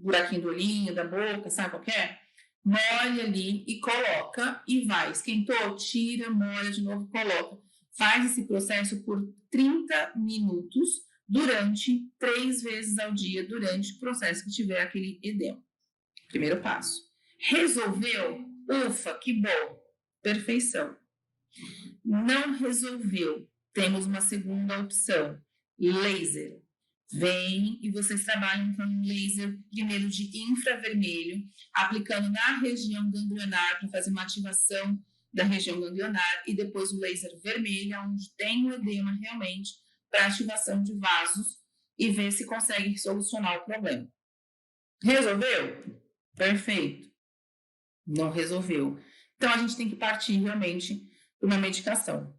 buraquinho do olhinho, da boca, sabe qual que é? Molha ali e coloca e vai. Esquentou, tira, molha de novo, coloca. Faz esse processo por 30 minutos durante 3 vezes ao dia, durante o processo que tiver aquele edema. Primeiro passo. Resolveu? Ufa, que bom. Perfeição. Não resolveu. Temos uma segunda opção. Laser. Vem e vocês trabalham com um laser, primeiro de infravermelho, aplicando na região ganglionar para fazer uma ativação da região ganglionar, e depois o laser vermelho, onde tem o edema realmente, para ativação de vasos, e ver se consegue solucionar o problema. Resolveu? Perfeito. Não resolveu. Então, a gente tem que partir realmente para uma medicação.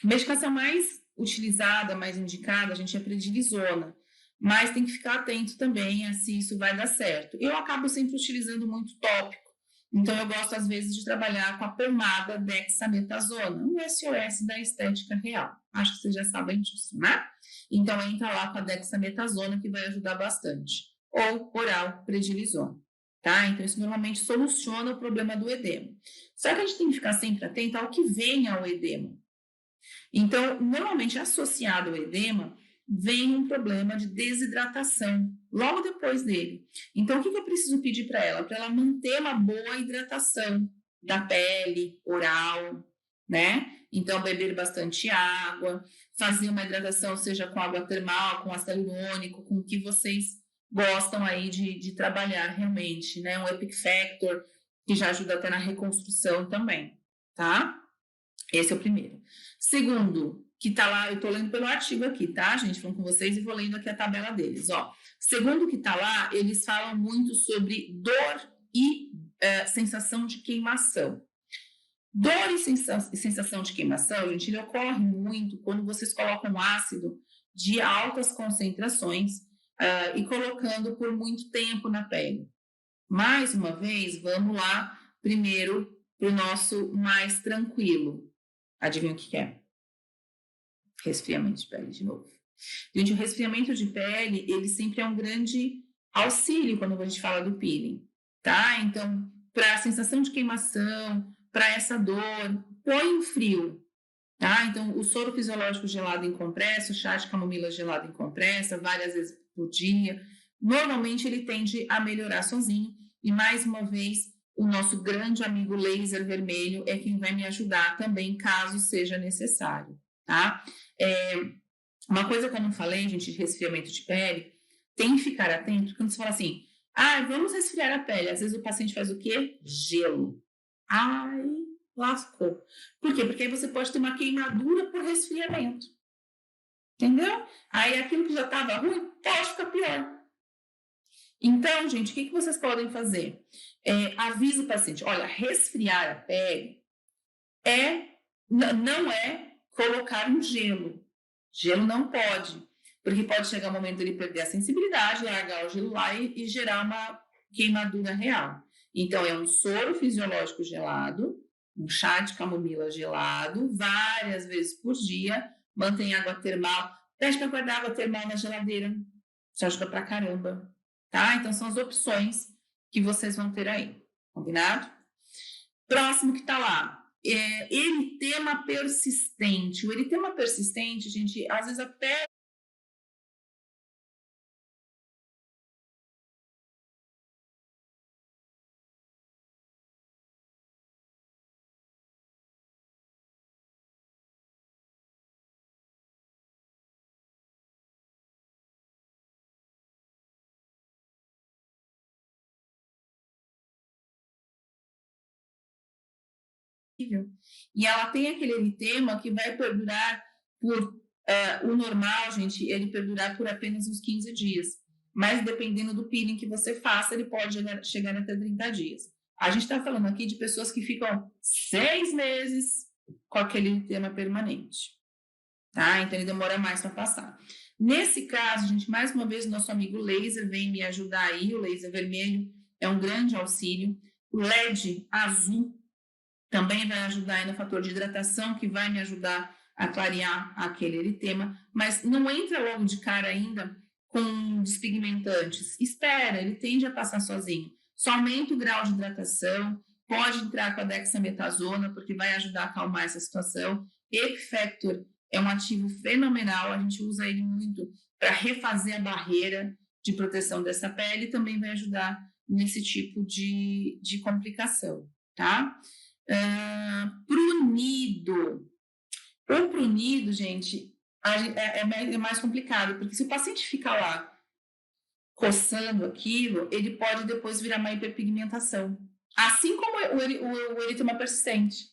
A medicação mais utilizada, mais indicada, a gente é prednisona, mas tem que ficar atento também a se isso vai dar certo. Eu acabo sempre utilizando muito tópico, então eu gosto às vezes de trabalhar com a pomada dexametasona, um SOS da estética real. Acho que vocês já sabem disso, né? Então entra lá com a dexametasona, que vai ajudar bastante. Ou oral prednisona, tá? Então isso normalmente soluciona o problema do edema. Só que a gente tem que ficar sempre atento ao que vem ao edema. Então, normalmente associado ao edema, vem um problema de desidratação logo depois dele. Então, o que eu preciso pedir para ela? Para ela manter uma boa hidratação da pele, oral, né? Então, beber bastante água, fazer uma hidratação, seja com água termal, com ácido hialurônico, com o que vocês gostam aí de trabalhar realmente, né? Um Epic Factor, que já ajuda até na reconstrução também, tá? Esse é o primeiro. Segundo, que tá lá, eu tô lendo pelo artigo aqui, tá, gente? Falando com vocês e vou lendo aqui a tabela deles, ó. Segundo que tá lá, eles falam muito sobre dor e sensação de queimação. Dor e sensação de queimação, gente, ele ocorre muito quando vocês colocam ácido de altas concentrações e colocando por muito tempo na pele. Mais uma vez, vamos lá, primeiro, para o nosso mais tranquilo. Adivinha o que é? Resfriamento de pele, de novo. Gente, o resfriamento de pele, ele sempre é um grande auxílio quando a gente fala do peeling, tá? Então, para a sensação de queimação, para essa dor, põe um frio, tá? Então, o soro fisiológico gelado em compressa, o chá de camomila gelado em compressa, várias vezes por dia, normalmente ele tende a melhorar sozinho. E, mais uma vez, o nosso grande amigo laser vermelho é quem vai me ajudar também, caso seja necessário, tá? Uma coisa que eu não falei, gente, de resfriamento de pele, tem que ficar atento quando você fala assim, vamos resfriar a pele. Às vezes o paciente faz o quê? Gelo. Ai, lascou. Por quê? Porque aí você pode ter uma queimadura por resfriamento. Entendeu? Aí aquilo que já estava ruim pode ficar pior. Então, gente, o que vocês podem fazer? Avisa o paciente, olha, resfriar a pele não é colocar um gelo. Gelo não pode, porque pode chegar um momento dele perder a sensibilidade, largar o gelo lá e gerar uma queimadura real. Então, é um soro fisiológico gelado, um chá de camomila gelado, várias vezes por dia, mantém água termal, pede para guardar água termal na geladeira, isso ajuda pra caramba. Tá? Então, são as opções que vocês vão ter aí, combinado? Próximo que está lá, eritema persistente. O eritema persistente, gente, às vezes a pele... E ela tem aquele eritema que vai perdurar por... o normal, gente, ele perdurar por apenas uns 15 dias. Mas dependendo do peeling que você faça, ele pode chegar até 30 dias. A gente está falando aqui de pessoas que ficam 6 meses com aquele eritema permanente. Tá? Então, ele demora mais para passar. Nesse caso, gente, mais uma vez, o nosso amigo laser vem me ajudar aí. O laser vermelho é um grande auxílio. O LED azul também vai ajudar aí no fator de hidratação, que vai me ajudar a clarear aquele eritema, mas não entra logo de cara ainda com despigmentantes. Espera, ele tende a passar sozinho. Só aumenta o grau de hidratação, pode entrar com a dexametasona, porque vai ajudar a acalmar essa situação. Epic Factor é um ativo fenomenal, a gente usa ele muito para refazer a barreira de proteção dessa pele e também vai ajudar nesse tipo de complicação, tá? Prunido. O prunido, gente, é mais complicado, porque se o paciente ficar lá coçando aquilo, ele pode depois virar uma hiperpigmentação. Assim como o eritema persistente,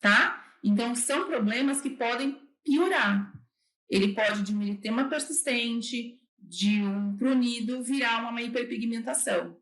tá? Então, são problemas que podem piorar. Ele pode, de um eritema persistente, de um prurido, virar uma hiperpigmentação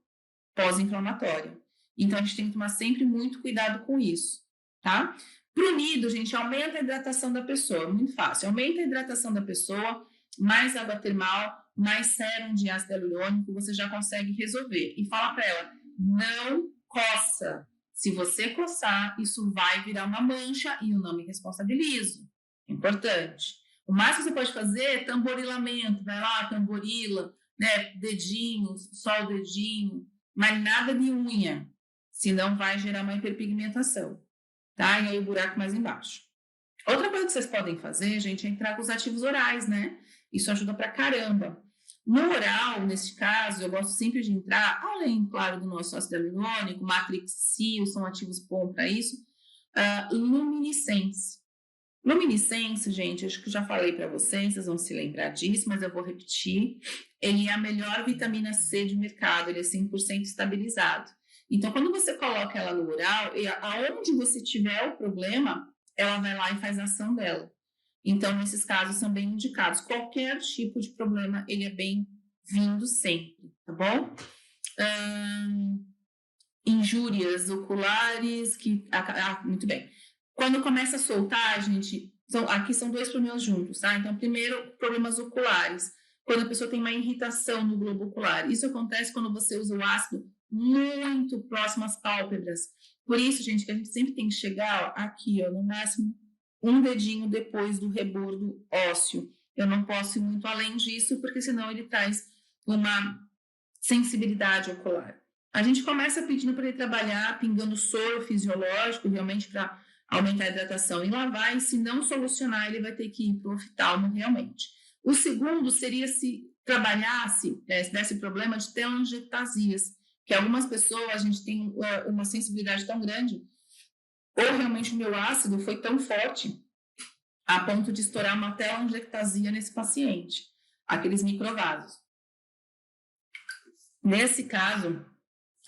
pós-inflamatória. Então, a gente tem que tomar sempre muito cuidado com isso, tá? Prurido, gente, aumenta a hidratação da pessoa, muito fácil. Aumenta a hidratação da pessoa, mais água termal, mais sérum de ácido hialurônico, você já consegue resolver. E fala para ela, não coça. Se você coçar, isso vai virar uma mancha e eu não me responsabilizo. Importante. O máximo que você pode fazer é tamborilamento. Vai lá, tamborila, né? Dedinho, só o dedinho, mas nada de unha, senão vai gerar uma hiperpigmentação, tá? E aí o buraco mais embaixo. Outra coisa que vocês podem fazer, gente, é entrar com os ativos orais, né? Isso ajuda pra caramba. No oral, nesse caso, eu gosto sempre de entrar, além, claro, do nosso ácido hialurônico, matrixil, são ativos bons para isso, luminescência. Luminescência, gente, acho que já falei para vocês, vocês vão se lembrar disso, mas eu vou repetir. Ele é a melhor vitamina C de mercado, ele é 100% estabilizado. Então, quando você coloca ela no oral, aonde você tiver o problema, ela vai lá e faz a ação dela. Então, nesses casos, são bem indicados. Qualquer tipo de problema, ele é bem-vindo sempre, tá bom? Injúrias oculares, muito bem. Quando começa a soltar, gente, aqui são dois problemas juntos, tá? Então, primeiro, problemas oculares. Quando a pessoa tem uma irritação no globo ocular. Isso acontece quando você usa o ácido muito próximo às pálpebras. Por isso, gente, que a gente sempre tem que chegar aqui, ó, no máximo um dedinho depois do rebordo ósseo. Eu não posso ir muito além disso, porque senão ele traz uma sensibilidade ocular. A gente começa pedindo para ele trabalhar, pingando soro fisiológico, realmente para aumentar a hidratação e lavar, e se não solucionar, ele vai ter que ir para o oftalmo realmente. O segundo seria se trabalhasse, se desse problema de telangiectasias, que algumas pessoas, a gente tem uma sensibilidade tão grande, ou realmente o meu ácido foi tão forte a ponto de estourar uma telangiectasia nesse paciente, aqueles microvasos. Nesse caso,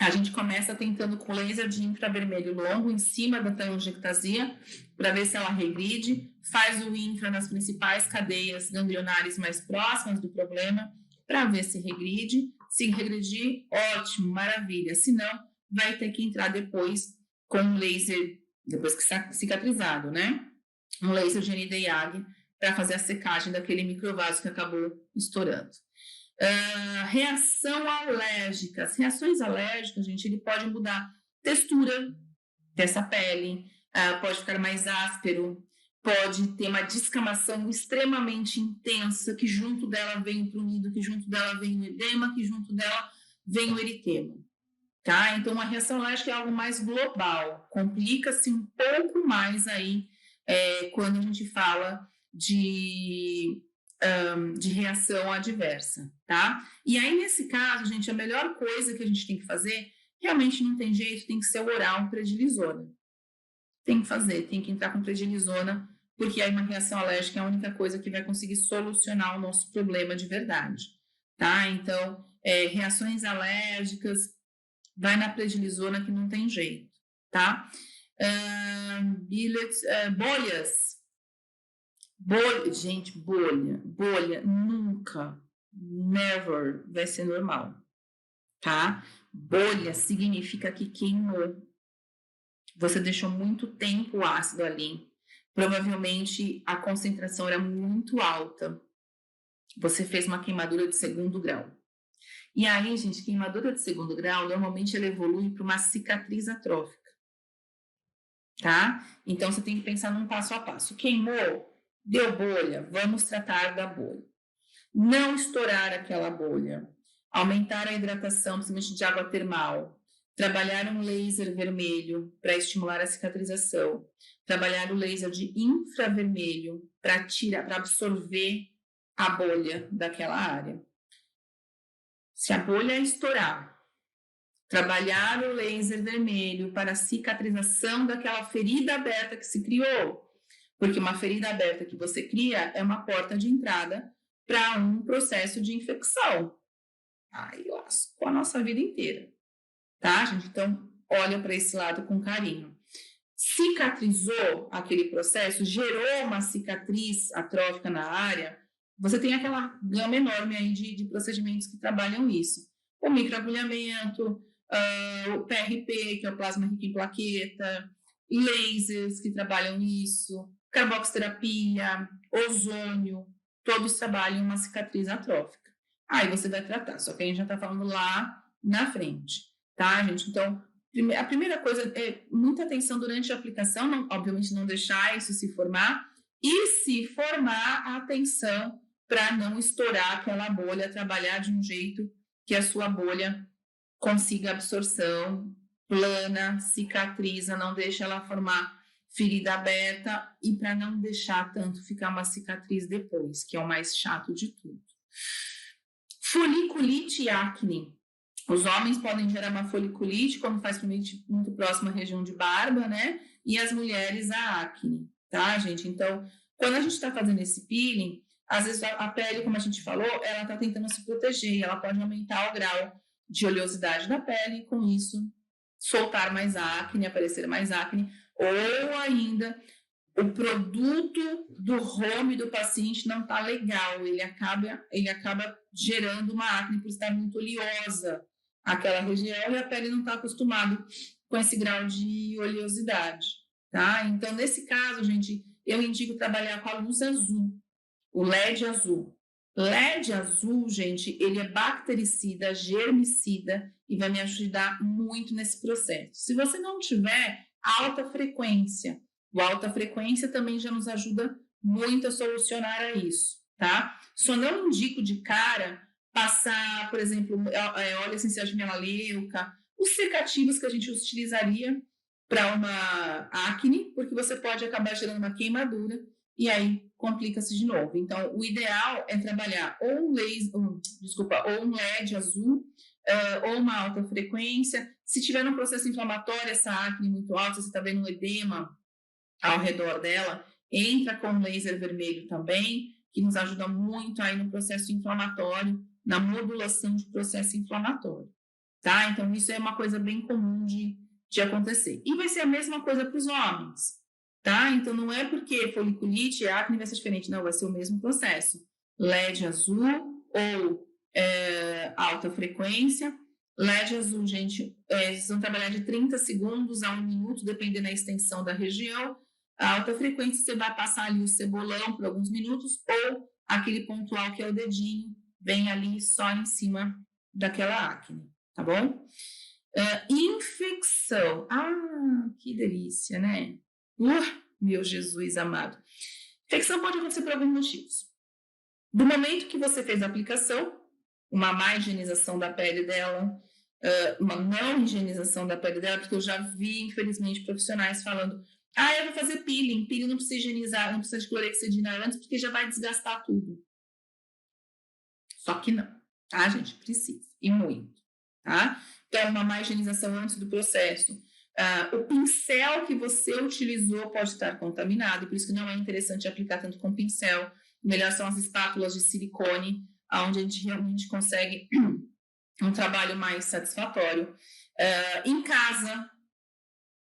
a gente começa tentando com laser de infravermelho longo em cima da telangiectasia, para ver se ela regride, faz o infra nas principais cadeias ganglionares mais próximas do problema, para ver se regride. Se regredir, ótimo, maravilha. Se não, vai ter que entrar depois com um laser, depois que cicatrizado, né? Um laser de Nd:YAG para fazer a secagem daquele microvaso que acabou estourando. Reação alérgica. As reações alérgicas, gente, ele pode mudar a textura dessa pele, pode ficar mais áspero, pode ter uma descamação extremamente intensa, que junto dela vem o prurido, que junto dela vem o edema, que junto dela vem o eritema. Tá? Então, a reação alérgica é algo mais global, complica-se um pouco mais aí quando a gente fala de reação adversa, tá? E aí, nesse caso, gente, a melhor coisa que a gente tem que fazer, realmente não tem jeito, tem que ser oral prednisona. Tem que fazer, tem que entrar com prednisona, porque aí uma reação alérgica é a única coisa que vai conseguir solucionar o nosso problema de verdade, tá? Então, reações alérgicas, vai na prednisona que não tem jeito, tá? Bolhas. Gente, bolha nunca, never vai ser normal, tá? Bolha significa que queimou. Você deixou muito tempo o ácido ali. Provavelmente a concentração era muito alta. Você fez uma queimadura de 2º grau. E aí, gente, queimadura de 2º grau, normalmente ela evolui para uma cicatriz atrófica, tá? Então, você tem que pensar num passo a passo. Queimou, deu bolha, vamos tratar da bolha. Não estourar aquela bolha. Aumentar a hidratação, principalmente de água termal. Trabalhar um laser vermelho para estimular a cicatrização. Trabalhar o laser de infravermelho para absorver a bolha daquela área. Se a bolha estourar, trabalhar o laser vermelho para a cicatrização daquela ferida aberta que se criou. Porque uma ferida aberta que você cria é uma porta de entrada para um processo de infecção. Aí lascou a nossa vida inteira, tá, gente? Então, olha para esse lado com carinho. Cicatrizou aquele processo, gerou uma cicatriz atrófica na área, você tem aquela gama enorme aí de procedimentos que trabalham isso. O microagulhamento, o PRP, que é o plasma rico em plaqueta, lasers que trabalham isso, carboxiterapia, ozônio, todos trabalham uma cicatriz atrófica. Aí você vai tratar, só que a gente já está falando lá na frente, tá, gente? Então, a primeira coisa é muita atenção durante a aplicação, não, obviamente não deixar isso se formar, e se formar, a atenção para não estourar aquela bolha, trabalhar de um jeito que a sua bolha consiga absorção plana, cicatriza, não deixa ela formar ferida aberta e para não deixar tanto ficar uma cicatriz depois, que é o mais chato de tudo. Foliculite e acne. Os homens podem gerar uma foliculite quando faz muito próximo à região de barba, né? E as mulheres a acne, tá, gente? Então, quando a gente está fazendo esse peeling, às vezes a pele, como a gente falou, ela está tentando se proteger, ela pode aumentar o grau de oleosidade da pele e, com isso, soltar mais acne, aparecer mais acne, ou ainda o produto do home do paciente não está legal, ele acaba gerando uma acne por estar muito oleosa aquela região e a pele não está acostumada com esse grau de oleosidade, tá? Então, nesse caso, gente, eu indico trabalhar com a luz azul, o LED azul. LED azul, gente, ele é bactericida, germicida e vai me ajudar muito nesse processo. Se você não tiver alta frequência, o alta frequência também já nos ajuda muito a solucionar isso, tá? Só não indico de cara passar, por exemplo, óleo essencial de melaleuca, os secativos que a gente utilizaria para uma acne, porque você pode acabar gerando uma queimadura e aí complica-se de novo. Então, o ideal é trabalhar ou um LED azul, ou uma alta frequência. Se tiver um processo inflamatório, essa acne muito alta, você está vendo um edema ao redor dela, entra com laser vermelho também, que nos ajuda muito aí no processo inflamatório, na modulação de processo inflamatório, tá? Então, isso é uma coisa bem comum de acontecer. E vai ser a mesma coisa para os homens, tá? Então, não é porque foliculite e acne vai ser diferente, não, vai ser o mesmo processo. LED azul ou alta frequência. LED azul, gente, vocês vão trabalhar de 30 segundos a 1 minuto, dependendo da extensão da região. A alta frequência, você vai passar ali o cebolão por alguns minutos, ou aquele pontual que é o dedinho, vem ali só em cima daquela acne, tá bom? Infecção. Ah, que delícia, né? Meu Jesus amado. Infecção pode acontecer por alguns motivos. Do momento que você fez a aplicação, uma má higienização da pele dela, uma não higienização da pele dela, porque eu já vi, infelizmente, profissionais falando: eu vou fazer peeling não precisa higienizar, não precisa de clorexidina antes, porque já vai desgastar tudo. Só que não, tá, gente? Precisa, e muito, tá? Então, uma má higienização antes do processo. O pincel que você utilizou pode estar contaminado, por isso que não é interessante aplicar tanto com pincel. Melhor são as espátulas de silicone, onde a gente realmente consegue um trabalho mais satisfatório. Em casa,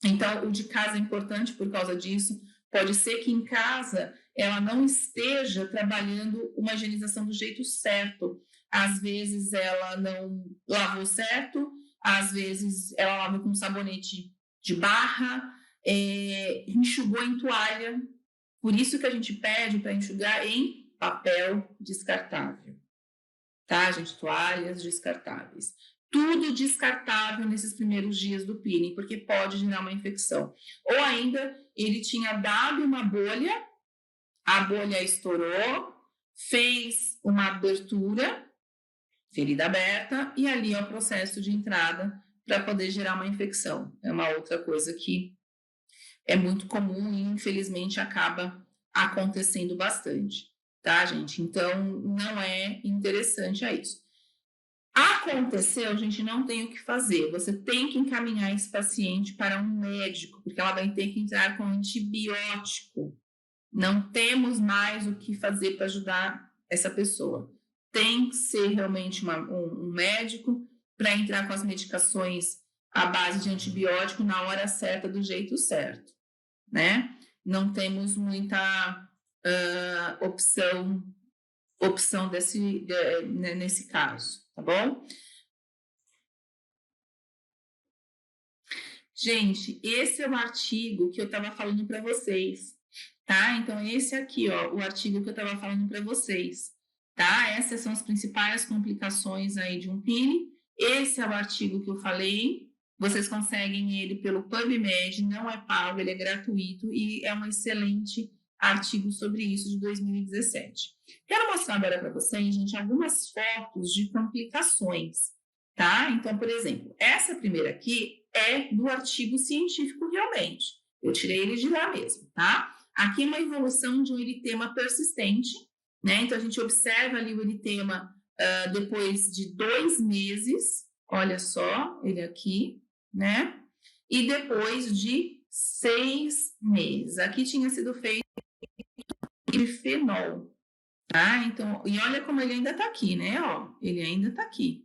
então, o de casa é importante por causa disso. Pode ser que em casa ela não esteja trabalhando uma higienização do jeito certo. Às vezes ela não lavou certo, às vezes ela lava com sabonete de barra, enxugou em toalha. Por isso que a gente pede para enxugar em papel descartável. Tá, gente? Toalhas descartáveis. Tudo descartável nesses primeiros dias do peeling, porque pode gerar uma infecção. Ou ainda, ele tinha dado uma bolha, a bolha estourou, fez uma abertura, ferida aberta, e ali é o processo de entrada para poder gerar uma infecção. É uma outra coisa que é muito comum e, infelizmente, acaba acontecendo bastante, tá, gente? Então, não é interessante a isso. Aconteceu, a gente não tem o que fazer. Você tem que encaminhar esse paciente para um médico, porque ela vai ter que entrar com antibiótico. Não temos mais o que fazer para ajudar essa pessoa. Tem que ser realmente um médico para entrar com as medicações à base de antibiótico na hora certa, do jeito certo, né? Não temos muita opção nesse caso, tá bom? Gente, esse é o artigo que eu estava falando para vocês, tá? Então, esse aqui, ó, o artigo que eu estava falando para vocês, tá? Essas são as principais complicações aí de um peeling. Esse é o artigo que eu falei. Vocês conseguem ele pelo PubMed, não é pago, ele é gratuito e é um excelente artigo sobre isso de 2017. Quero mostrar agora para vocês, gente, algumas fotos de complicações, tá? Então, por exemplo, essa primeira aqui é do artigo científico realmente. Eu tirei ele de lá mesmo, tá? Aqui é uma evolução de um eritema persistente, né? Então, a gente observa ali o eritema depois de 2 meses, olha só, ele aqui, né? E depois de 6 meses. Aqui tinha sido feito de fenol, tá? Então, e olha como ele ainda tá aqui, né? Ó, ele ainda tá aqui.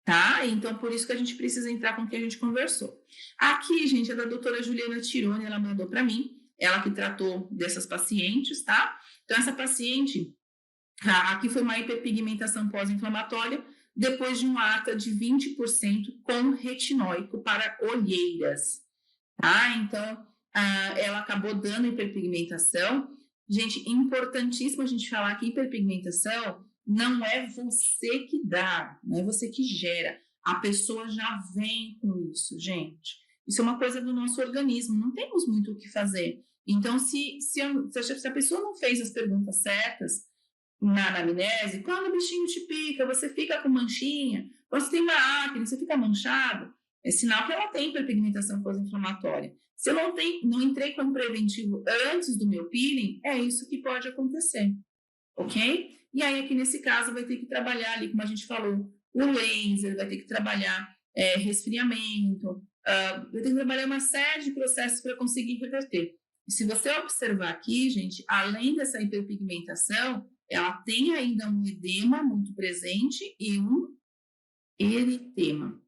Tá? Então, por isso que a gente precisa entrar com o que a gente conversou. Aqui, gente, é da doutora Juliana Tironi, ela mandou para mim, ela que tratou dessas pacientes, tá? Então, essa paciente, aqui foi uma hiperpigmentação pós-inflamatória, depois de um ATA de 20% com retinóico para olheiras, tá? Então, ela acabou dando hiperpigmentação. Gente, importantíssimo a gente falar que hiperpigmentação não é você que dá, não é você que gera. A pessoa já vem com isso, gente. Isso é uma coisa do nosso organismo, não temos muito o que fazer. Então, se a pessoa não fez as perguntas certas na anamnese, quando o bichinho te pica, você fica com manchinha, quando você tem uma acne, você fica manchado, é sinal que ela tem hiperpigmentação pós-inflamatória. Se eu não entrei com preventivo antes do meu peeling, é isso que pode acontecer, ok? E aí, aqui nesse caso, vai ter que trabalhar ali, como a gente falou, o laser, vai ter que trabalhar resfriamento, vai ter que trabalhar uma série de processos para conseguir reverter. E se você observar aqui, gente, além dessa hiperpigmentação, ela tem ainda um edema muito presente e um eritema.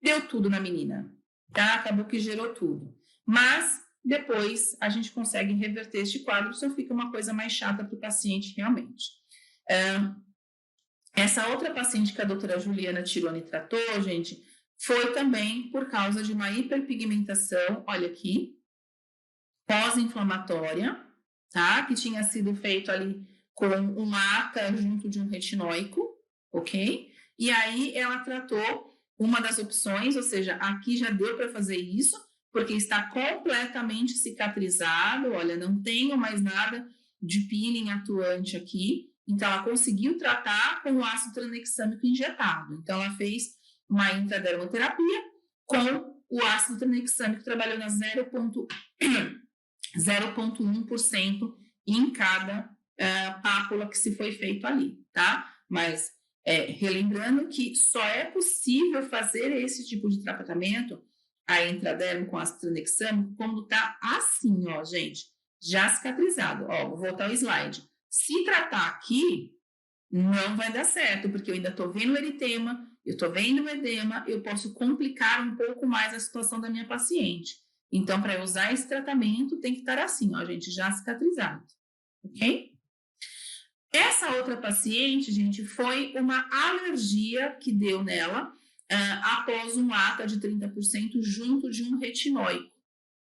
Deu tudo na menina, tá? Acabou que gerou tudo. Mas depois a gente consegue reverter este quadro, só fica uma coisa mais chata para o paciente realmente. Essa outra paciente que a doutora Juliana Tironi tratou, gente, foi também por causa de uma hiperpigmentação, olha aqui, pós-inflamatória, tá? Que tinha sido feito ali com um ATA junto de um retinóico, ok? E aí ela tratou uma das opções, ou seja, aqui já deu para fazer isso, porque está completamente cicatrizado, olha, não tenho mais nada de peeling atuante aqui, então ela conseguiu tratar com o ácido tranexâmico injetado. Então ela fez uma intradermoterapia com o ácido tranexâmico, trabalhou na 0,1% em cada pápula que se foi feito ali, tá? Mas relembrando que só é possível fazer esse tipo de tratamento, a intradermo com ácido tranexâmico, quando tá assim, ó, gente, já cicatrizado. Ó, vou voltar ao slide. Se tratar aqui, não vai dar certo, porque eu ainda estou vendo o eritema, eu estou vendo o edema, eu posso complicar um pouco mais a situação da minha paciente. Então, para eu usar esse tratamento, tem que estar assim, ó, gente, já cicatrizado, ok? Essa outra paciente, gente, foi uma alergia que deu nela após um ATA de 30% junto de um retinóico,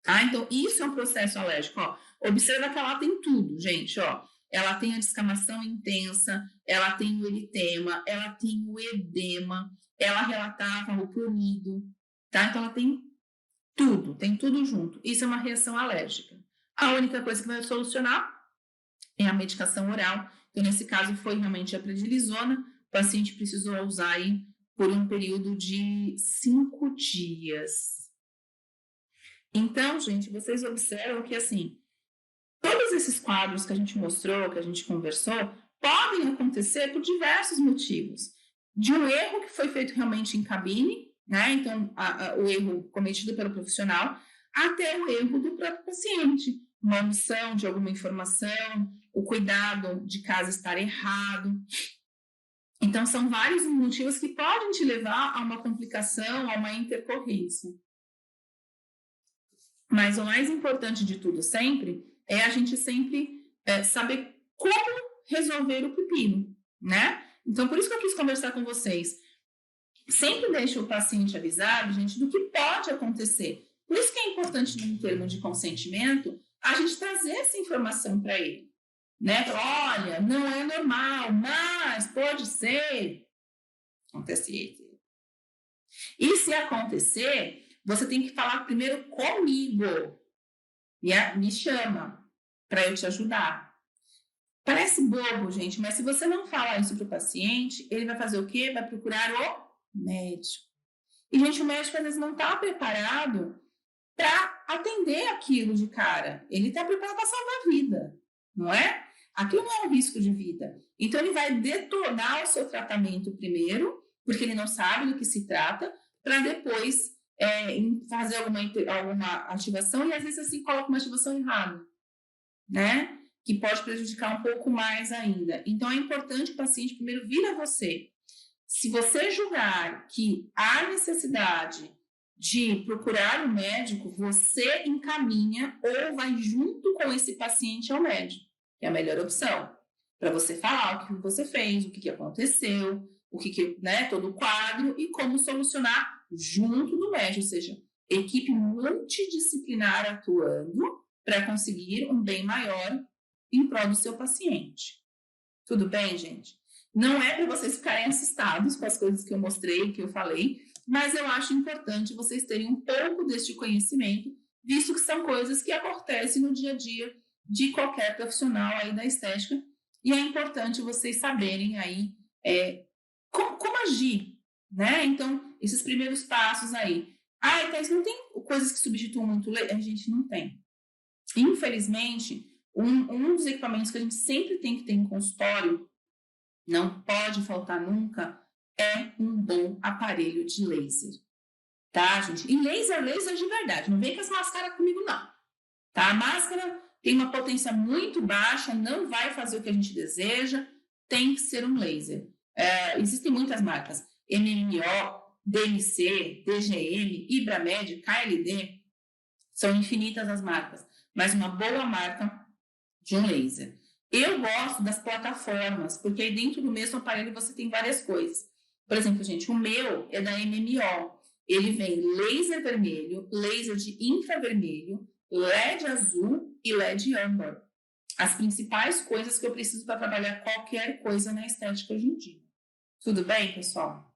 tá? Então, isso é um processo alérgico, ó. Observa que ela tem tudo, gente, ó. Ela tem a descamação intensa, ela tem o eritema, ela tem o edema, ela relatava o prurido, tá? Então, ela tem tudo junto. Isso é uma reação alérgica. A única coisa que vai solucionar é a medicação oral. Então, nesse caso, foi realmente a prednisona. O paciente precisou usar aí por um período de 5 dias. Então, gente, vocês observam que, assim, todos esses quadros que a gente mostrou, que a gente conversou, podem acontecer por diversos motivos. De um erro que foi feito realmente em cabine, né? Então, o erro cometido pelo profissional, até o erro do próprio paciente. uma omissão de alguma informação, o cuidado de caso estar errado. Então, são vários motivos que podem te levar a uma complicação, a uma intercorrência. Mas o mais importante de tudo sempre é a gente sempre saber como resolver o pepino, né? Então, por isso que eu quis conversar com vocês. Sempre deixe o paciente avisado, gente, do que pode acontecer. Por isso que é importante, em termo de consentimento, a gente trazer essa informação para ele, né? Olha, não é normal, mas pode ser. Acontece. E se acontecer, você tem que falar primeiro comigo. Me chama para eu te ajudar. Parece bobo, gente, mas se você não falar isso para o paciente, ele vai fazer o quê? Vai procurar o médico. E, gente, o médico às vezes não está preparado para atender aquilo de cara. Ele está preparado para salvar a vida, não é? Aquilo não é um risco de vida. Então, ele vai detonar o seu tratamento primeiro, porque ele não sabe do que se trata, para depois fazer alguma ativação e, às vezes, assim, coloca uma ativação errada, né? Que pode prejudicar um pouco mais ainda. Então, é importante que o paciente primeiro vir a você. Se você julgar que há necessidade de procurar um médico, você encaminha ou vai junto com esse paciente ao médico, que é a melhor opção, para você falar o que você fez, o que aconteceu, né, todo o quadro e como solucionar junto do médico, ou seja, equipe multidisciplinar atuando para conseguir um bem maior em prol do seu paciente. Tudo bem, gente? Não é para vocês ficarem assustados com as coisas que eu mostrei, que eu falei, mas eu acho importante vocês terem um pouco deste conhecimento, visto que são coisas que acontecem no dia a dia de qualquer profissional aí da estética, e é importante vocês saberem aí como agir, né? Então, esses primeiros passos aí. Então, não tem coisas que substituam muito leite? A gente não tem. Infelizmente, um dos equipamentos que a gente sempre tem que ter em consultório, não pode faltar nunca, é um bom aparelho de laser. Tá, gente? E laser de verdade. Não vem com as máscaras comigo, não. Tá? A máscara tem uma potência muito baixa, não vai fazer o que a gente deseja, tem que ser um laser. Existem muitas marcas. MMO, DMC, DGM, Ibramed, KLD. São infinitas as marcas. Mas uma boa marca de um laser. Eu gosto das plataformas, porque aí dentro do mesmo aparelho você tem várias coisas. Por exemplo, gente, o meu é da MMO. Ele vem laser vermelho, laser de infravermelho, LED azul e LED âmbar. As principais coisas que eu preciso para trabalhar qualquer coisa na estética hoje em dia. Tudo bem, pessoal?